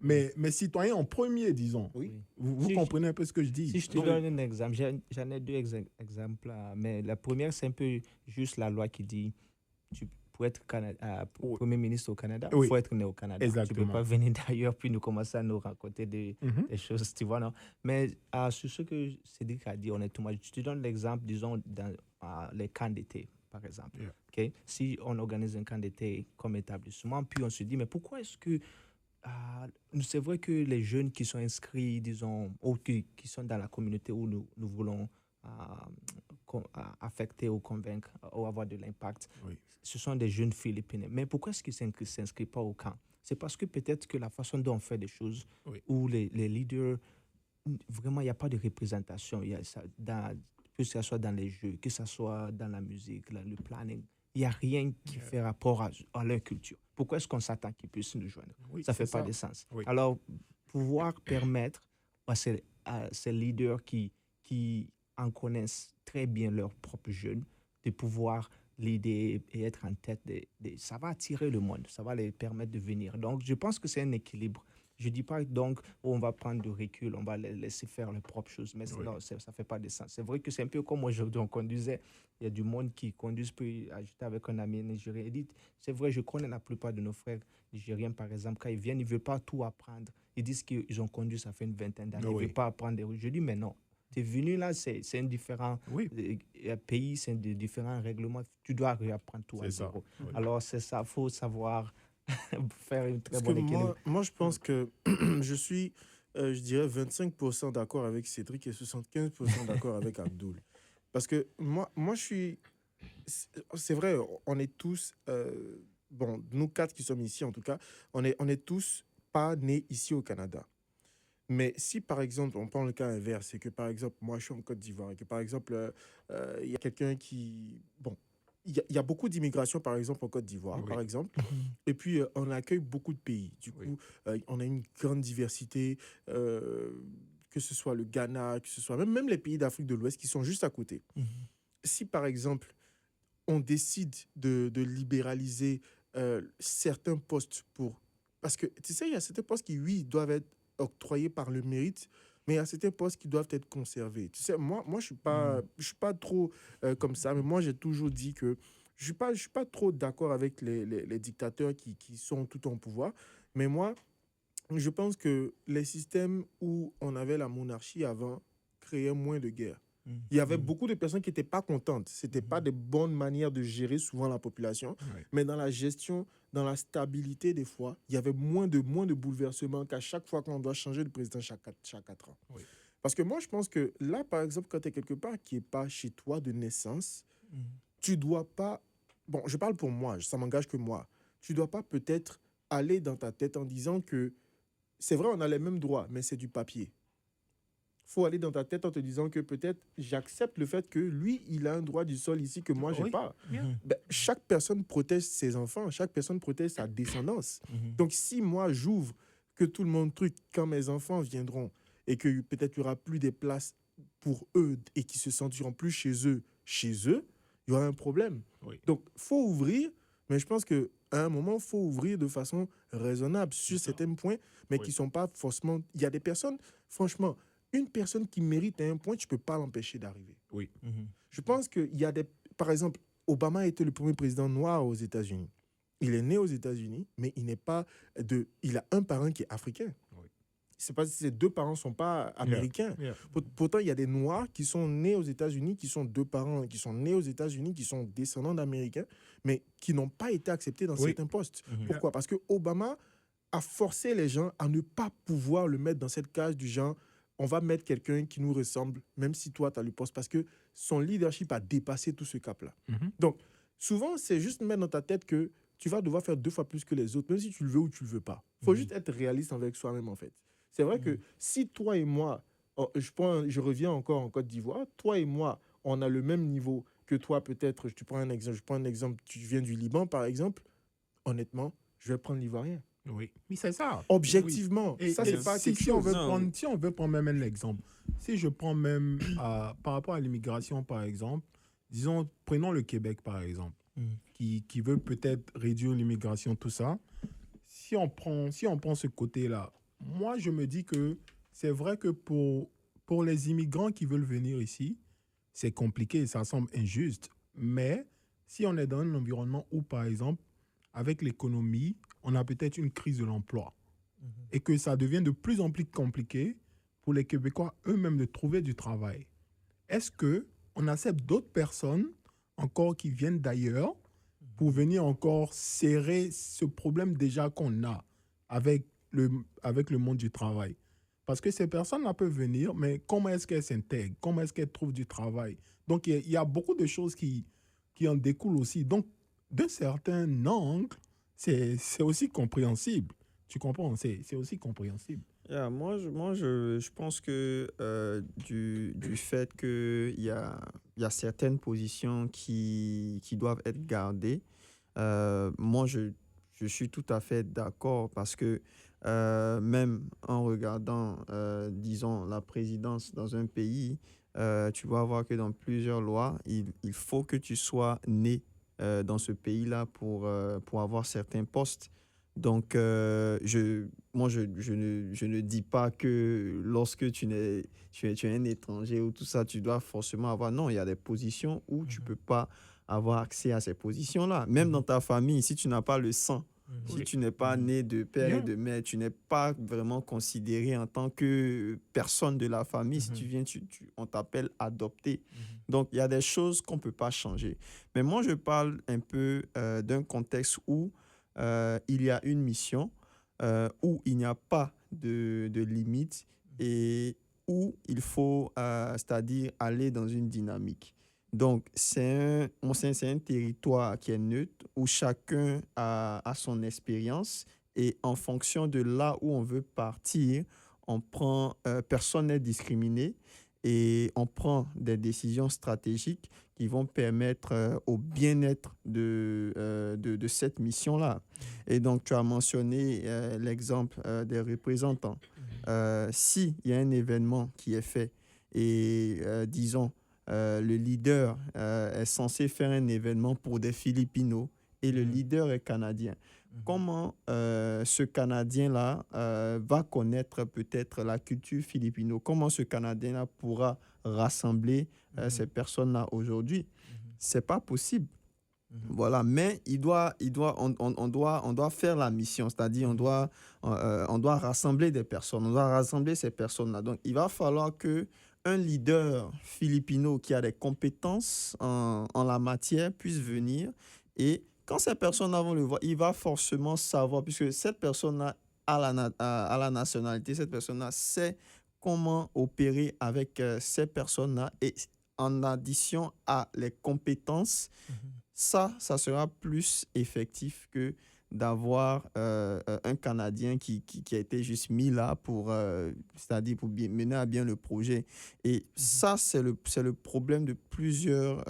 Oui. mes citoyens en premier, disons. Oui. Oui. Vous Si je, comprenez un peu ce que je dis? si je te Donc, donne un exemple, j'en ai deux exemples, mais la première, c'est un peu juste la loi qui dit pour être oui, Premier ministre au Canada, il oui, faut être né au Canada. Tu ne peux pas exactement. venir d'ailleurs puis nous commencer à nous raconter Mhm. des choses, tu vois, non? Mais sur ce que Cédric a dit, honnêtement, je te donne l'exemple, disons, dans les camps d'été, par exemple. Yeah. Ok. Si on organise un camp d'été comme établissement, puis on se dit, mais pourquoi est-ce que c'est vrai que les jeunes qui sont inscrits, disons, ou qui sont dans la communauté où nous voulons ah, affecter ou convaincre ou avoir de l'impact, Oui. ce sont des jeunes Philippines. Mais pourquoi est-ce qu'ils ne s'inscrivent pas au camp? C'est parce que peut-être que la façon dont on fait des choses, Oui. où les leaders, vraiment, il n'y a pas de représentation. Il y a ça, que ce soit dans les jeux, que ce soit dans la musique, le planning. Il n'y a rien qui Yeah. fait rapport à leur culture. Pourquoi est-ce qu'on s'attend qu'ils puissent nous joindre? Oui, Ça ne c'est fait pas ça. de sens. Oui. Alors, pouvoir permettre à ces leaders qui en connaissent très bien leurs propres jeunes de pouvoir l'aider et être en tête, ça va attirer le monde, ça va les permettre de venir. Donc, je pense que c'est un équilibre. Je ne dis pas donc on va prendre du recul, on va les laisser faire leurs propres choses, mais Oui. non, ça ne fait pas de sens. C'est vrai que c'est un peu comme aujourd'hui, on conduisait, il y a du monde qui conduisent, puis j'étais avec un ami nigérien, il dit, c'est vrai, je connais la plupart de nos frères nigériens, par exemple, quand ils viennent, ils ne veulent pas tout apprendre. Ils disent qu'ils ont conduit, ça fait une vingtaine d'années, ils ne Oui. veulent pas apprendre. Je dis, mais non, tu es venu là, c'est un différent Oui, pays, c'est différents règlements, tu dois réapprendre tout à c'est ça. zéro. Oui. Alors, c'est ça, il faut savoir faire une très Parce que bonne équilibre. moi, je pense que je suis, je dirais, 25% d'accord avec Cédric et 75% d'accord avec Abdoul. Parce que moi je suis. C'est vrai, on est tous. Bon, nous quatre qui sommes ici, en tout cas, on est tous pas nés ici au Canada. Mais si, par exemple, on prend le cas inverse, c'est que, par exemple, moi, je suis en Côte d'Ivoire et que, par exemple, il y a quelqu'un qui... Bon, il y a beaucoup d'immigration, par exemple, en Côte d'Ivoire, Oui, par exemple. Mhm. Et puis, on accueille beaucoup de pays. Du oui. coup, on a une grande diversité, euh, que ce soit le Ghana, que ce soit même les pays d'Afrique de l'Ouest qui sont juste à côté. Mhm. Si, par exemple, on décide de libéraliser certains postes pour... Parce que, tu sais, il y a certains postes qui, oui, doivent être octroyés par le mérite, mais il y a certains postes qui doivent être conservés. Tu sais, moi je suis pas trop comme ça, mais moi, j'ai toujours dit que je suis pas trop d'accord avec les dictateurs qui sont tout en pouvoir. Mais moi, je pense que les systèmes où on avait la monarchie avant créaient moins de guerres. Il y avait Mhm. beaucoup de personnes qui n'étaient pas contentes. Ce n'était pas Mhm. des bonnes manières de gérer souvent la population. Oui. Mais dans la gestion, dans la stabilité des fois, il y avait moins de bouleversements qu'à chaque fois qu'on doit changer de président chaque 4 ans. Oui. Parce que moi, je pense que là, par exemple, quand tu es quelque part qui n'est pas chez toi de naissance, Mhm. tu dois pas... Bon, je parle pour moi, ça m'engage que moi. Tu dois pas peut-être aller dans ta tête en disant que c'est vrai, on a les mêmes droits, mais c'est du papier. Faut aller dans ta tête en te disant que peut-être j'accepte le fait que lui, il a un droit du sol ici que moi, j'ai Oui, pas. bien. Mhm. Ben, chaque personne protège ses enfants, chaque personne protège sa descendance. Mhm. Donc, si moi, j'ouvre que tout le monde truc, quand mes enfants viendront et que peut-être il n'y aura plus des places pour eux et qu'ils se sentiront plus chez eux, il y aura un problème. Oui. Donc, faut ouvrir, mais je pense que à un moment, faut ouvrir de façon raisonnable sur C'est ça. certains points, mais Oui. qui sont pas forcément... Il y a des personnes, franchement, une personne qui mérite à un point, tu peux pas l'empêcher d'arriver. Oui. Mhm. Je pense qu'il y a des... Par exemple, Obama a été le premier président noir aux États-Unis. Il est né aux États-Unis, mais il n'est pas de... Il a un parent qui est africain. Oui. C'est pas si ses deux parents ne sont pas américains. Yeah. Pourtant, il y a des Noirs qui sont nés aux États-Unis, qui sont deux parents, qui sont nés aux États-Unis, qui sont descendants d'Américains, mais qui n'ont pas été acceptés dans Oui. certains postes. Mhm. Pourquoi? Parce que Obama a forcé les gens à ne pas pouvoir le mettre dans cette case du genre on va mettre quelqu'un qui nous ressemble, même si toi, tu as le poste, parce que son leadership a dépassé tout ce cap-là. Mhm. Donc, souvent, c'est juste mettre dans ta tête que tu vas devoir faire 2 fois plus que les autres, même si tu le veux ou tu le veux pas. Il faut Mhm. juste être réaliste avec soi-même, en fait. C'est vrai que Mhm. si toi et moi, je reviens encore en Côte d'Ivoire, toi et moi, on a le même niveau que toi, peut-être, je prends un exemple, tu viens du Liban, par exemple, honnêtement, je vais prendre l'Ivoirien. Oui. Mais c'est ça. Objectivement, Et, ça, et c'est pas si, quelque si on chose. veut Non. prendre, si on veut prendre même un exemple, si je prends même par rapport à l'immigration, par exemple, disons, prenons le Québec, par exemple, Mhm. qui veut peut-être réduire l'immigration, tout ça. Si on prend ce côté-là, moi, je me dis que c'est vrai que pour les immigrants qui veulent venir ici, c'est compliqué, ça semble injuste. Mais si on est dans un environnement où, par exemple, avec l'économie, on a peut-être une crise de l'emploi Mhm. et que ça devient de plus en plus compliqué pour les Québécois eux-mêmes de trouver du travail. Est-ce que on accepte d'autres personnes encore qui viennent d'ailleurs pour venir encore serrer ce problème déjà qu'on a avec le monde du travail? Parce que ces personnes-là peuvent venir, mais comment est-ce qu'elles s'intègrent? Comment est-ce qu'elles trouvent du travail? Donc, il y a beaucoup de choses qui en découlent aussi. Donc, d'un certain angle, c'est aussi compréhensible. Tu comprends? C'est aussi compréhensible. Yeah, je pense que du fait qu'il y a certaines positions qui doivent être gardées, je suis tout à fait d'accord parce que même en regardant, disons, la présidence dans un pays, tu vas voir que dans plusieurs lois, il faut que tu sois né dans ce pays-là pour avoir certains postes. Donc, je ne dis pas que lorsque tu es un étranger ou tout ça, tu dois forcément avoir. Non, il y a des positions où tu ne peux pas avoir accès à ces positions-là. Même dans ta famille, si tu n'as pas le sang, si Oui. tu n'es pas né de père et Bien. de mère, tu n'es pas vraiment considéré en tant que personne de la famille. Si tu viens, on t'appelle adopté. Donc, il y a des choses qu'on ne peut pas changer. Mais moi, je parle un peu d'un contexte où il y a une mission où il n'y a pas de limite et où il faut, c'est-à-dire aller dans une dynamique. Donc, c'est un territoire qui est neutre où chacun a son expérience et en fonction de là où on veut partir, personne n'est discriminé et on prend des décisions stratégiques qui vont permettre au bien-être de cette mission-là. Et donc, tu as mentionné l'exemple des représentants. S'il y a un événement qui est fait et, disons, le leader est censé faire un événement pour des Filipinos et le leader est canadien. Comment ce Canadien-là va connaître peut-être la culture philippino? Comment ce Canadien-là pourra rassembler ces personnes-là aujourd'hui? C'est pas possible. Voilà, mais on doit faire la mission, c'est-à-dire on doit rassembler des personnes, on doit rassembler ces personnes-là. Donc, il va falloir que un leader filipino qui a des compétences en la matière puisse venir et quand ces personnes-là vont le voir, il va forcément savoir, puisque cette personne-là a la nationalité, cette personne-là sait comment opérer avec ces personnes-là et en addition à les compétences, ça sera plus effectif que d'avoir un Canadien qui a été juste mis là c'est-à-dire pour mener à bien le projet. Et ça, c'est le problème de plusieurs,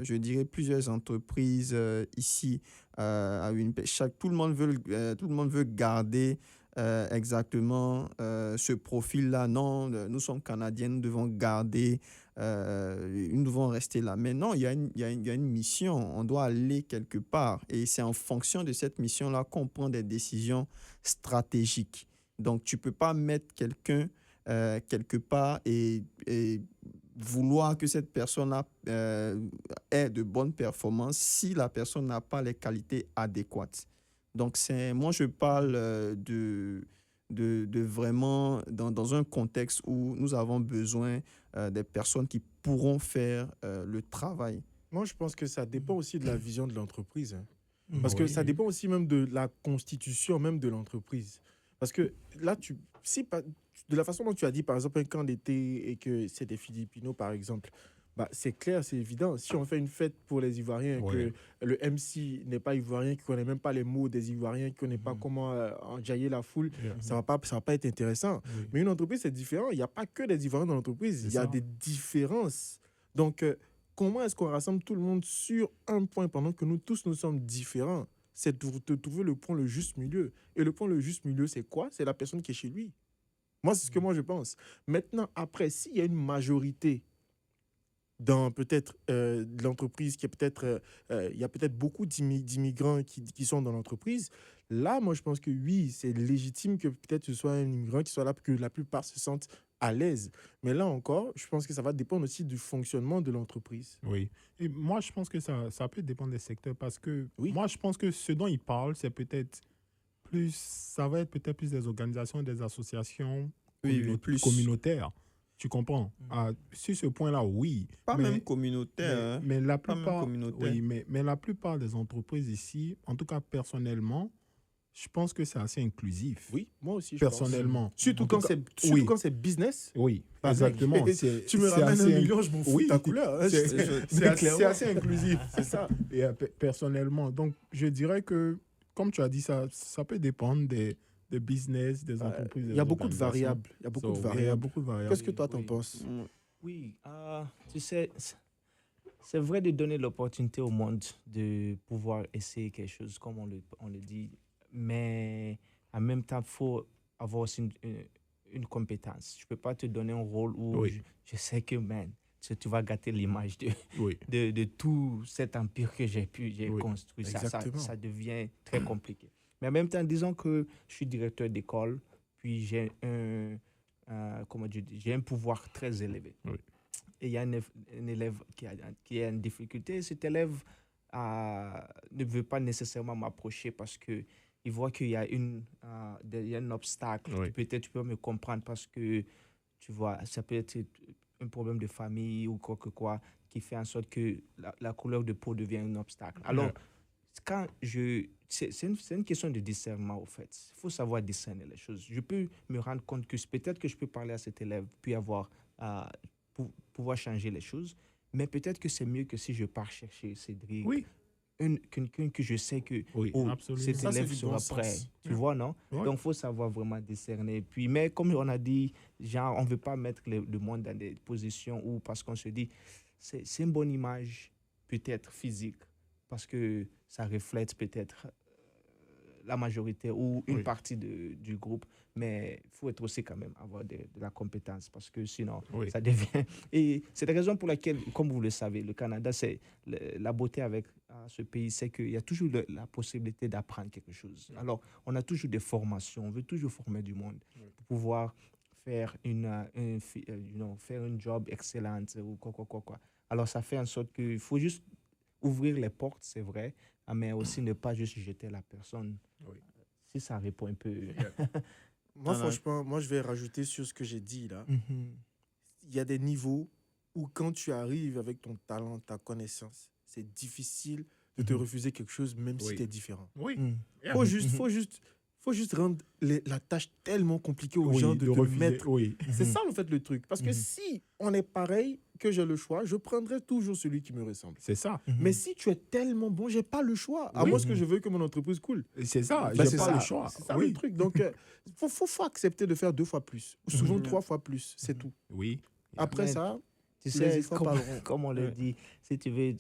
je dirais, plusieurs entreprises ici à Winnipeg. Tout le monde veut garder exactement ce profil-là. Non, nous sommes Canadiens, nous devons garder, nous devons rester là. Mais non, il y a une mission, on doit aller quelque part. Et c'est en fonction de cette mission-là qu'on prend des décisions stratégiques. Donc, tu ne peux pas mettre quelqu'un quelque part et vouloir que cette personne-là ait de bonnes performances si la personne n'a pas les qualités adéquates. Donc, moi, je parle de vraiment dans un contexte où nous avons besoin des personnes qui pourront faire le travail. Moi, je pense que ça dépend aussi de la vision de l'entreprise, hein. Parce Oui. que ça dépend aussi même de la constitution même de l'entreprise. Parce que là, de la façon dont tu as dit, par exemple, un camp d'été et que c'est des Filipinos, par exemple, bah, c'est clair, c'est évident. Si on fait une fête pour les Ivoiriens, Ouais. que le MC n'est pas ivoirien, qui ne connaît même pas les mots des Ivoiriens, qui ne connaît pas comment enjailler la foule, Yeah. ça ne va pas être intéressant. Oui. Mais une entreprise, c'est différent. Il n'y a pas que des Ivoiriens dans l'entreprise. C'est Il y a ça. des différences. Donc, comment est-ce qu'on rassemble tout le monde sur un point pendant que nous tous, nous sommes différents? C'est de trouver le point, le juste milieu. Et le point, le juste milieu, c'est quoi? C'est la personne qui est chez lui. Moi, c'est ce que moi, je pense. Maintenant, après, s'il y a une majorité dans peut-être l'entreprise qui est peut-être il y a peut-être beaucoup d'immigrants qui sont dans l'entreprise, là moi je pense que oui, c'est légitime que peut-être ce soit un immigrant qui soit là pour que la plupart se sentent à l'aise. Mais là encore, je pense que ça va dépendre aussi du fonctionnement de l'entreprise. Oui. Et moi, je pense que ça peut dépendre des secteurs parce que Oui. moi, je pense que ce dont il parle, c'est peut-être plus, ça va être peut-être plus des organisations, des associations Plus. communautaires. Tu comprends? Sur ce point-là, oui. Pas Mais- même communautaire. hein. mais la Pas même plupart, communautaire. oui, mais la plupart des entreprises ici, en tout cas personnellement, je pense que c'est assez inclusif. Oui, moi aussi je pense. Personnellement. Surtout En tout cas, surtout oui. quand c'est business. Oui, Bah, exactement. mec, tu me c'est ramènes assez un million, je m'en fous de ta couleur, hein. C'est Mais c'est clairement. assez inclusif, c'est ça. Et personnellement, donc je dirais que, comme tu as dit, ça peut dépendre des business, des entreprises. Il des y a beaucoup de organisations. variables. Il y a beaucoup de So, il y a variables. beaucoup de variables. Qu'est-ce que toi t'en Oui. penses? Oui, tu sais, c'est vrai de donner l'opportunité au monde de pouvoir essayer quelque chose, comme on le dit, mais en même temps, il faut avoir aussi une compétence. Je ne peux pas te donner un rôle où Oui. je sais que, man, tu vas gâter l'image Oui. de tout cet empire que j'ai Oui, construit. exactement. Ça devient très compliqué. Mais en même temps, disons que je suis directeur d'école, puis j'ai j'ai un pouvoir très élevé. Oui. Et il y a un élève qui a une difficulté. Cet élève ne veut pas nécessairement m'approcher parce qu'il voit qu'il y a un obstacle. Oui. Peut-être tu peux me comprendre parce que, tu vois, ça peut être un problème de famille ou quoi qui fait en sorte que la couleur de peau devient un obstacle. Alors, Yeah. quand c'est une question de discernement, au fait. Il faut savoir discerner les choses. Je peux me rendre compte que peut-être que je peux parler à cet élève, puis euh, pouvoir changer les choses, mais peut-être que c'est mieux que si je pars chercher Cédric, Oui, quelqu'un que je sais que oui, oh, absolument. cet Ça, c'est élève du sera bon sens. prêt. Tu Ouais. vois, non? Ouais. Donc, il faut savoir vraiment discerner. Puis, mais comme on a dit, genre, on ne veut pas mettre le monde dans des positions où, parce qu'on se dit, c'est une bonne image, peut-être physique, parce que ça reflète peut-être la majorité ou une Oui. partie du groupe, mais il faut être aussi quand même avoir de la compétence parce que sinon, Oui. ça devient... Et c'est la raison pour laquelle, comme vous le savez, le Canada, la beauté avec ce pays, c'est qu'il y a toujours la possibilité d'apprendre quelque chose. Alors, on a toujours des formations, on veut toujours former du monde pour pouvoir faire faire un job excellent ou quoi. Alors, ça fait en sorte qu'il faut juste ouvrir les portes, c'est vrai, mais aussi ne pas juste jeter la personne. Oui. Si ça répond un peu. Moi, non. franchement, moi, je vais rajouter sur ce que j'ai dit là. Mhm. Il y a des niveaux où quand tu arrives avec ton talent, ta connaissance, c'est difficile de te Mhm. refuser quelque chose même si Oui. tu es différent. Oui. Mhm. Yeah. Faut juste rendre la tâche tellement compliquée aux Oui, gens de te refuser. mettre. Oui. C'est Mhm. ça en fait le truc. Parce que Mhm. si on est pareil, que j'ai le choix, je prendrai toujours celui qui me ressemble. C'est ça. Mhm. Mais si tu es tellement bon, j'ai pas le choix. À Oui. moins que je veux que mon entreprise coule. C'est ça. Bah, J'ai c'est pas ça. le choix. C'est ça Oui. le truc. Donc, faut accepter de faire 2 fois plus. Ou souvent Mhm. 3 fois plus. C'est tout. Oui. Après Mais ça, Tu les sais, efforts comme, parleront. comme on le Ouais. dit, si tu veux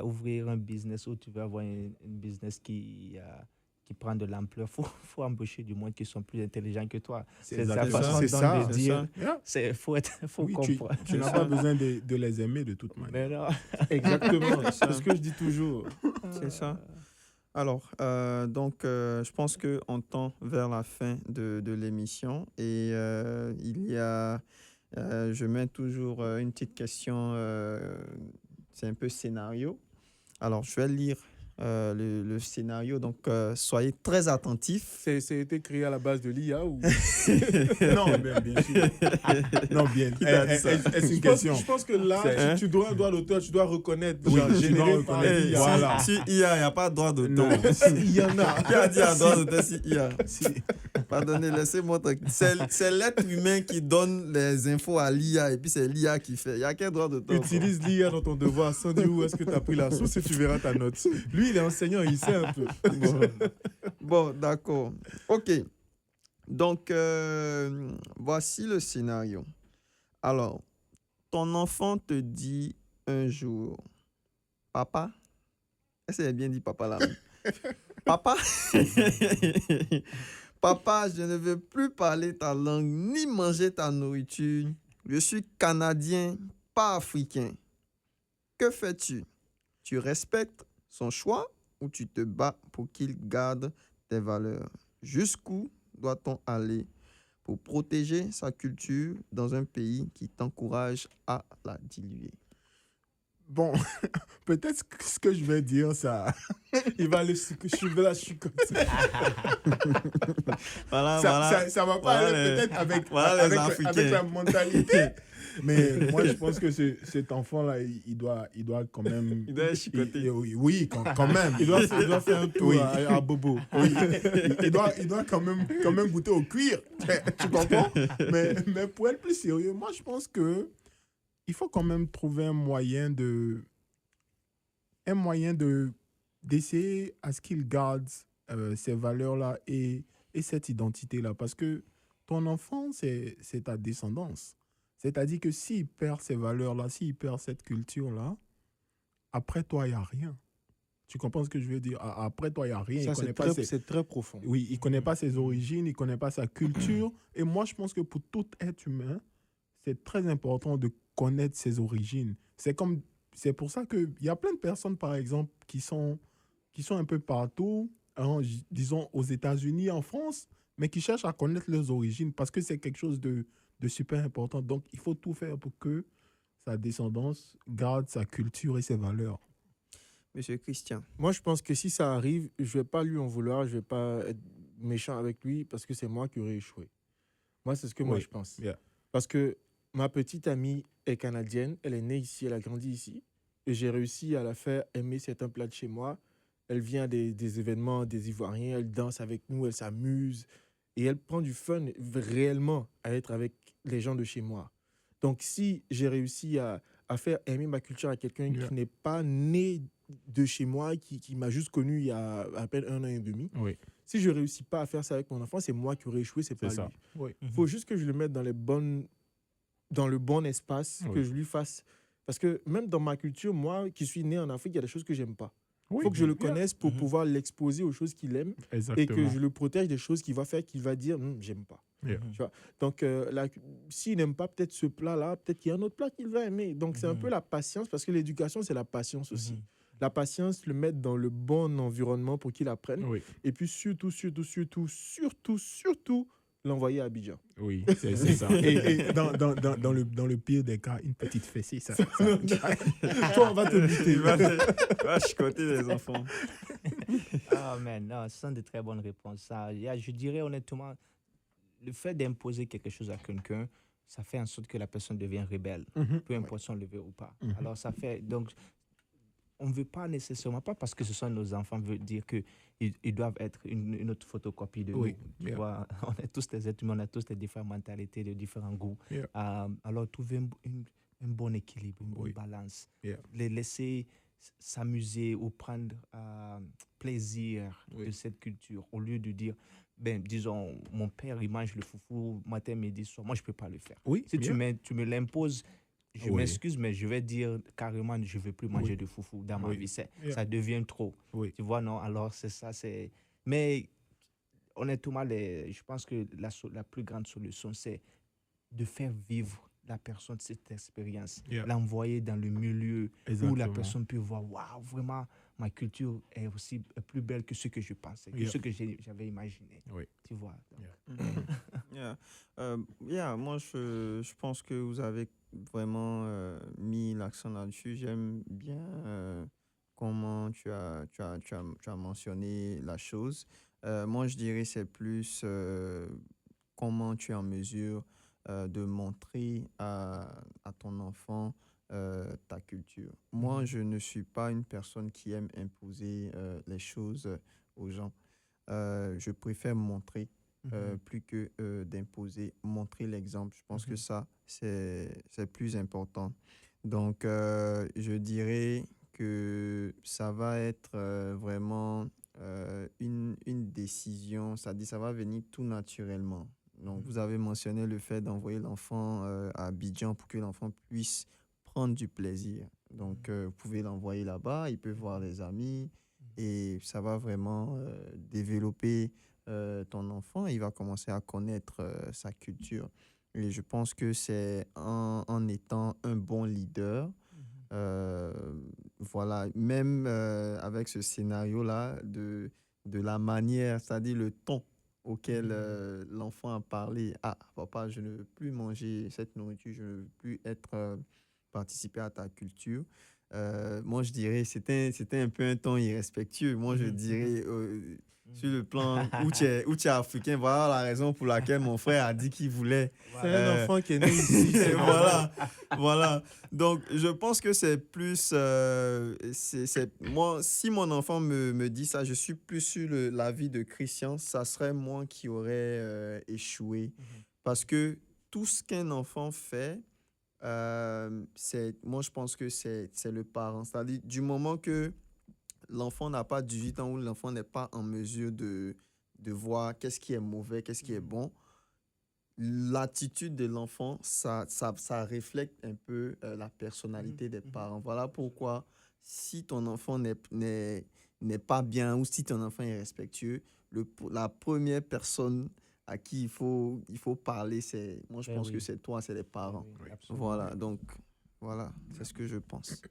ouvrir un business ou tu veux avoir une business qui prend de l'ampleur, faut embaucher du monde qui sont plus intelligents que toi. C'est la exactement façon C'est dont ça. de C'est dire. Yeah. Faut Oui, tu comprendre. n'as pas besoin de les aimer de toute manière. Mais non. Exactement. C'est ça. C'est ce que je dis toujours. C'est ça. Alors, je pense qu'on tend vers la fin de l'émission et je mets toujours une petite question, c'est un peu scénario. Alors, je vais lire le scénario, donc soyez très attentifs. C'est été créé à la base de l'IA ou... Non, mais bien sûr. Non, bien. t'a dit ça? Est-ce une Je question? pense que là, C'est- hein? tu dois un droit d'auteur, tu dois reconnaître. Oui, genre, tu dois généré par reconnaître. l'IA. Voilà. Si IA, il n'y a pas de droit d'auteur. Non. Il y en a. Qui a dit un droit d'auteur si IA? Si. Pardonnez, laissez-moi tranquille. C'est l'être humain qui donne les infos à l'IA et puis c'est l'IA qui fait. Il n'y a quel droit d'auteur? Utilise l'IA dans ton devoir sans dire où est-ce que tu as pris la source et tu verras ta note. Lui, il est enseignant, il sait un peu. Bon, d'accord. OK. Donc, voici le scénario. Alors, ton enfant te dit un jour, papa, est-ce que j'ai bien dit papa là? Papa, papa, je ne veux plus parler ta langue ni manger ta nourriture. Je suis Canadien, pas africain. Que fais-tu? Tu respectes son choix ou tu te bats pour qu'il garde tes valeurs? Jusqu'où doit-on aller pour protéger sa culture dans un pays qui t'encourage à la diluer? Bon, peut-être que ce que je vais dire, ça, Il va aller la chicoter. Voilà, ça va pas Voilà aller les- peut-être avec, voilà les avec, Africains. avec la mentalité. Mais moi, je pense que cet enfant-là, il doit quand même. Il doit être chicoté. Oui, quand même. Il doit faire un tour Oui. à Bobo. Oui, il doit quand même goûter au cuir. Tu comprends? Mais pour être plus sérieux, moi, je pense que il faut quand même trouver un moyen d'essayer à ce qu'il garde ces valeurs-là et cette identité-là. Parce que ton enfant, c'est ta descendance. C'est-à-dire que s'il perd ces valeurs-là, s'il perd cette culture-là, après toi, il n'y a rien. Tu comprends ce que je veux dire? Après toi, il n'y a rien. Ça, Il connaît c'est pas c'est très profond. Oui, il ne connaît pas ses origines, il ne connaît pas sa culture. Et moi, je pense que pour tout être humain, c'est très important de connaître ses origines. C'est pour ça qu'il y a plein de personnes, par exemple, qui sont un peu partout, hein, disons aux États-Unis, en France, mais qui cherchent à connaître leurs origines parce que c'est quelque chose de super important. Donc, il faut tout faire pour que sa descendance garde sa culture et ses valeurs. Monsieur Christian. Moi, je pense que si ça arrive, je ne vais pas lui en vouloir, je ne vais pas être méchant avec lui parce que c'est moi qui aurais échoué. Moi, c'est ce que moi, Oui. je pense. Yeah. Parce que ma petite amie est canadienne, elle est née ici, elle a grandi ici. Et j'ai réussi à la faire aimer certains plats de chez moi. elle vient des événements des Ivoiriens, elle danse avec nous, elle s'amuse et elle prend du fun réellement à être avec les gens de chez moi. Donc, si j'ai réussi à faire aimer ma culture à quelqu'un Yeah. qui n'est pas né de chez moi, qui m'a juste connu il y a à peine 1 an et demi, Oui, si je ne réussis pas à faire ça avec mon enfant, c'est moi qui aurais échoué, c'est c'est pas ça. lui. Oui. Il faut juste que je le mette dans le bon espace, que Oui. je lui fasse. Parce que même dans ma culture, moi qui suis né en Afrique, il y a des choses que j'aime pas. Il Oui, faut que je le yeah, connaisse pour pouvoir l'exposer aux choses qu'il aime et que exactement. je le protège des choses qu'il va faire, qu'il va dire, j'aime pas. Yeah. Tu vois? Donc, s'il n'aime pas peut-être ce plat-là, peut-être qu'il y a un autre plat qu'il va aimer. Donc, c'est un peu la patience, parce que l'éducation, c'est la patience aussi. La patience, le mettre dans le bon environnement pour qu'il apprenne. Oui, Et puis surtout, l'envoyer à Abidjan. oui, c'est ça. Et dans le pire des cas, une petite fessée, ça. Toi, on va te buter. Va chicoter les enfants. Ah, man, non, ce sont de très bonnes réponses. Ça, je dirais honnêtement, le fait d'imposer quelque chose à quelqu'un, ça fait en sorte que la personne devient rebelle, peu importe si on le veut ou pas. Alors, ça fait. Donc, on ne veut pas nécessairement, pas parce que ce sont nos enfants, veut dire qu'ils doivent être une autre photocopie de Oui, nous. Tu yeah. vois, on est tous des êtres humains, on a tous des différentes mentalités, de différents goûts. Yeah. Alors, trouver un bon équilibre, une bonne Oui. balance. Yeah. Les laisser s'amuser ou prendre plaisir Oui. de cette culture, au lieu de dire, disons, mon père, il mange le foufou matin, midi, soir. Moi, je ne peux pas le faire. Oui, Si yeah. tu me l'imposes, je Oui. m'excuse, mais je vais dire carrément, je ne veux plus manger de foufou dans ma Oui. vie. Yeah. Ça devient trop. Oui. Tu vois, non? Alors, c'est ça. Mais honnêtement, je pense que la plus grande solution, c'est de faire vivre la personne cette expérience, Yeah. l'envoyer dans le milieu où la Exactement. personne peut voir, waouh, vraiment, ma culture est aussi plus belle que ce que je pensais, que Yeah. ce que j'avais imaginé. Oui. Tu vois? Donc, Yeah. Moi, je pense que vous avez vraiment mis l'accent là-dessus. J'aime bien comment tu as mentionné la chose. Moi, je dirais c'est plus comment tu es en mesure de montrer à ton enfant ta culture. Moi, je ne suis pas une personne qui aime imposer les choses aux gens. Je préfère montrer plus que d'imposer, montrer l'exemple. Je pense que ça, c'est plus important. Donc, je dirais que ça va être vraiment une décision, c'est-à-dire ça va venir tout naturellement. Donc, vous avez mentionné le fait d'envoyer l'enfant à Abidjan pour que l'enfant puisse prendre du plaisir. Donc, vous pouvez l'envoyer là-bas, il peut voir les amis et ça va vraiment développer ton enfant. Il va commencer à connaître sa culture. Et je pense que c'est en étant un bon leader, voilà, même avec ce scénario-là, de la manière, c'est-à-dire le ton auquel l'enfant a parlé. Ah, papa, je ne veux plus manger cette nourriture, je ne veux plus participer à ta culture. Moi, je dirais, c'était un peu un ton irrespectueux. Moi, je dirais, sur le plan où tu es africain, voilà la raison pour laquelle mon frère a dit qu'il voulait. C'est un enfant qui est né ici. c'est Voilà. Donc, je pense que c'est plus... moi, si mon enfant me dit ça, je suis plus sur l'avis de Christian, ça serait moi qui aurais échoué. Parce que tout ce qu'un enfant fait, moi, je pense que c'est le parent. C'est-à-dire, du moment que l'enfant n'a pas 18 ans ou l'enfant n'est pas en mesure de voir qu'est-ce qui est mauvais, qu'est-ce qui est bon, l'attitude de l'enfant, ça reflète un peu la personnalité des parents. Voilà pourquoi, si ton enfant n'est pas bien ou si ton enfant est respectueux, la première personne à qui il faut parler, moi je pense que c'est toi, c'est les parents. Oui, absolument. Voilà, donc voilà, c'est ce que je pense.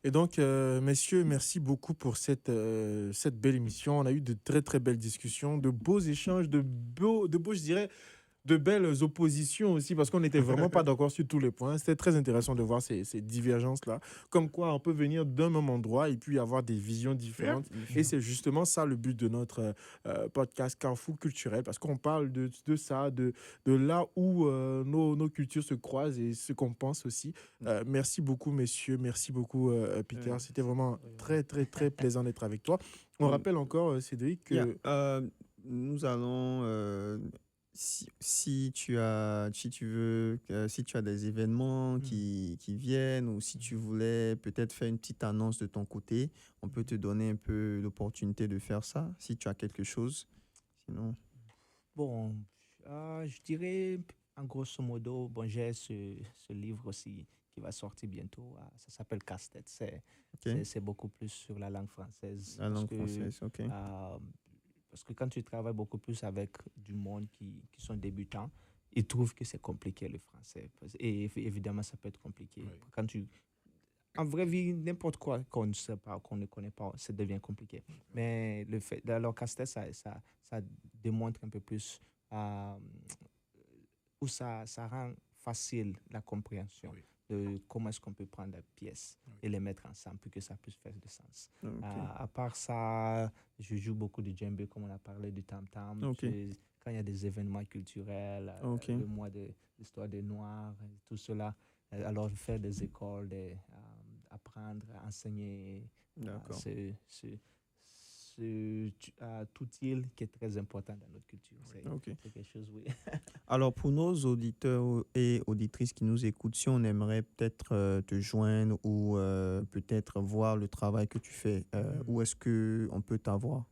Et donc, messieurs, merci beaucoup pour cette belle émission. On a eu de très, très belles discussions, de beaux échanges, de beaux, je dirais, de belles oppositions aussi, parce qu'on n'était vraiment pas d'accord sur tous les points. C'était très intéressant de voir ces divergences-là. Comme quoi, on peut venir d'un même endroit et puis avoir des visions différentes. Et c'est justement ça le but de notre podcast Carrefour culturel, parce qu'on parle de ça, de là où nos cultures se croisent et ce qu'on pense aussi. Merci beaucoup, messieurs. Merci beaucoup, Peter. C'était vraiment très, très, très plaisant d'être avec toi. On Mm. rappelle encore, Cédric, que... Yeah, nous allons, si tu as, si tu veux, si tu as des événements qui viennent ou si tu voulais peut-être faire une petite annonce de ton côté, on peut te donner un peu l'opportunité de faire ça si tu as quelque chose. Sinon, Bon, je dirais, en grosso modo, bon, j'ai ce livre aussi qui va sortir bientôt. Ça s'appelle Casse-tête. ok, C'est beaucoup plus sur la langue française. la langue française, ok, Parce que quand tu travailles beaucoup plus avec du monde qui sont débutants, ils trouvent que c'est compliqué le français. Et évidemment, ça peut être compliqué. Oui. Quand tu, en vraie vie, n'importe quoi qu'on ne sait pas, qu'on ne connaît pas, ça devient compliqué. Mais le fait, alors casse-tête, ça démontre un peu plus où ça rend facile la compréhension Oui. de comment est-ce qu'on peut prendre la pièce et les mettre ensemble pour que ça puisse faire du sens. ok, À part ça, je joue beaucoup de djembé, comme on a parlé du tam-tam. Ok. Quand il y a des événements culturels, Ok. le mois de l'histoire des Noirs, tout cela, alors faire des écoles, apprendre, enseigner d'accord. tout il qui est très important dans notre culture. Ok. C'est quelque chose, oui. Alors, pour nos auditeurs et auditrices qui nous écoutent, si on aimerait peut-être te joindre ou peut-être voir le travail que tu fais, où est-ce qu'on peut t'avoir?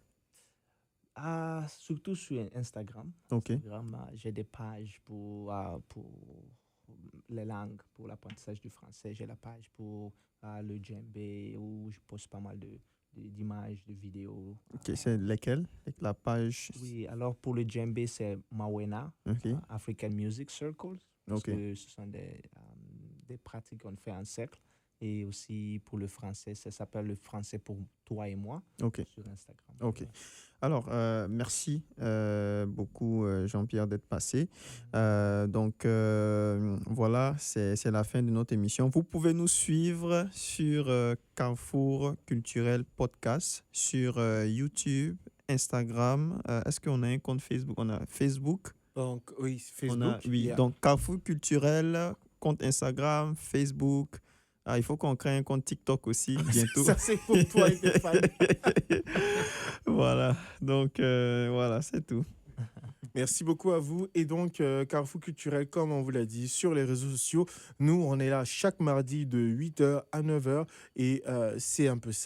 Surtout sur Instagram. Ok, Instagram, j'ai des pages pour les langues, pour l'apprentissage du français. J'ai la page pour le djembé où je poste pas mal d'images, de vidéos. ok, c'est lesquels? La page. Oui, alors pour le djembé, c'est Mawena, Ok, African Music Circles, parce ok, que ce sont des pratiques qu'on fait en cercle. Et aussi pour le français, ça s'appelle le français pour toi et moi ok. sur Instagram. Ok. Ouais. Alors, merci beaucoup, Jean-Pierre, d'être passé. Donc, voilà, c'est la fin de notre émission. Vous pouvez nous suivre sur Carrefour Culturel Podcast, sur YouTube, Instagram. Est-ce qu'on a un compte Facebook? On a Facebook. Donc, oui, On a, Facebook. oui, yeah. donc Carrefour Culturel, compte Instagram, Facebook. Il faut qu'on crée un compte TikTok aussi bientôt. Ça, c'est pour toi et tes fans. Voilà, donc voilà, c'est tout. Merci beaucoup à vous. Et donc, Carrefour Culturel, comme on vous l'a dit, sur les réseaux sociaux, nous, on est là chaque mardi de 8h à 9h. Et c'est un peu ça.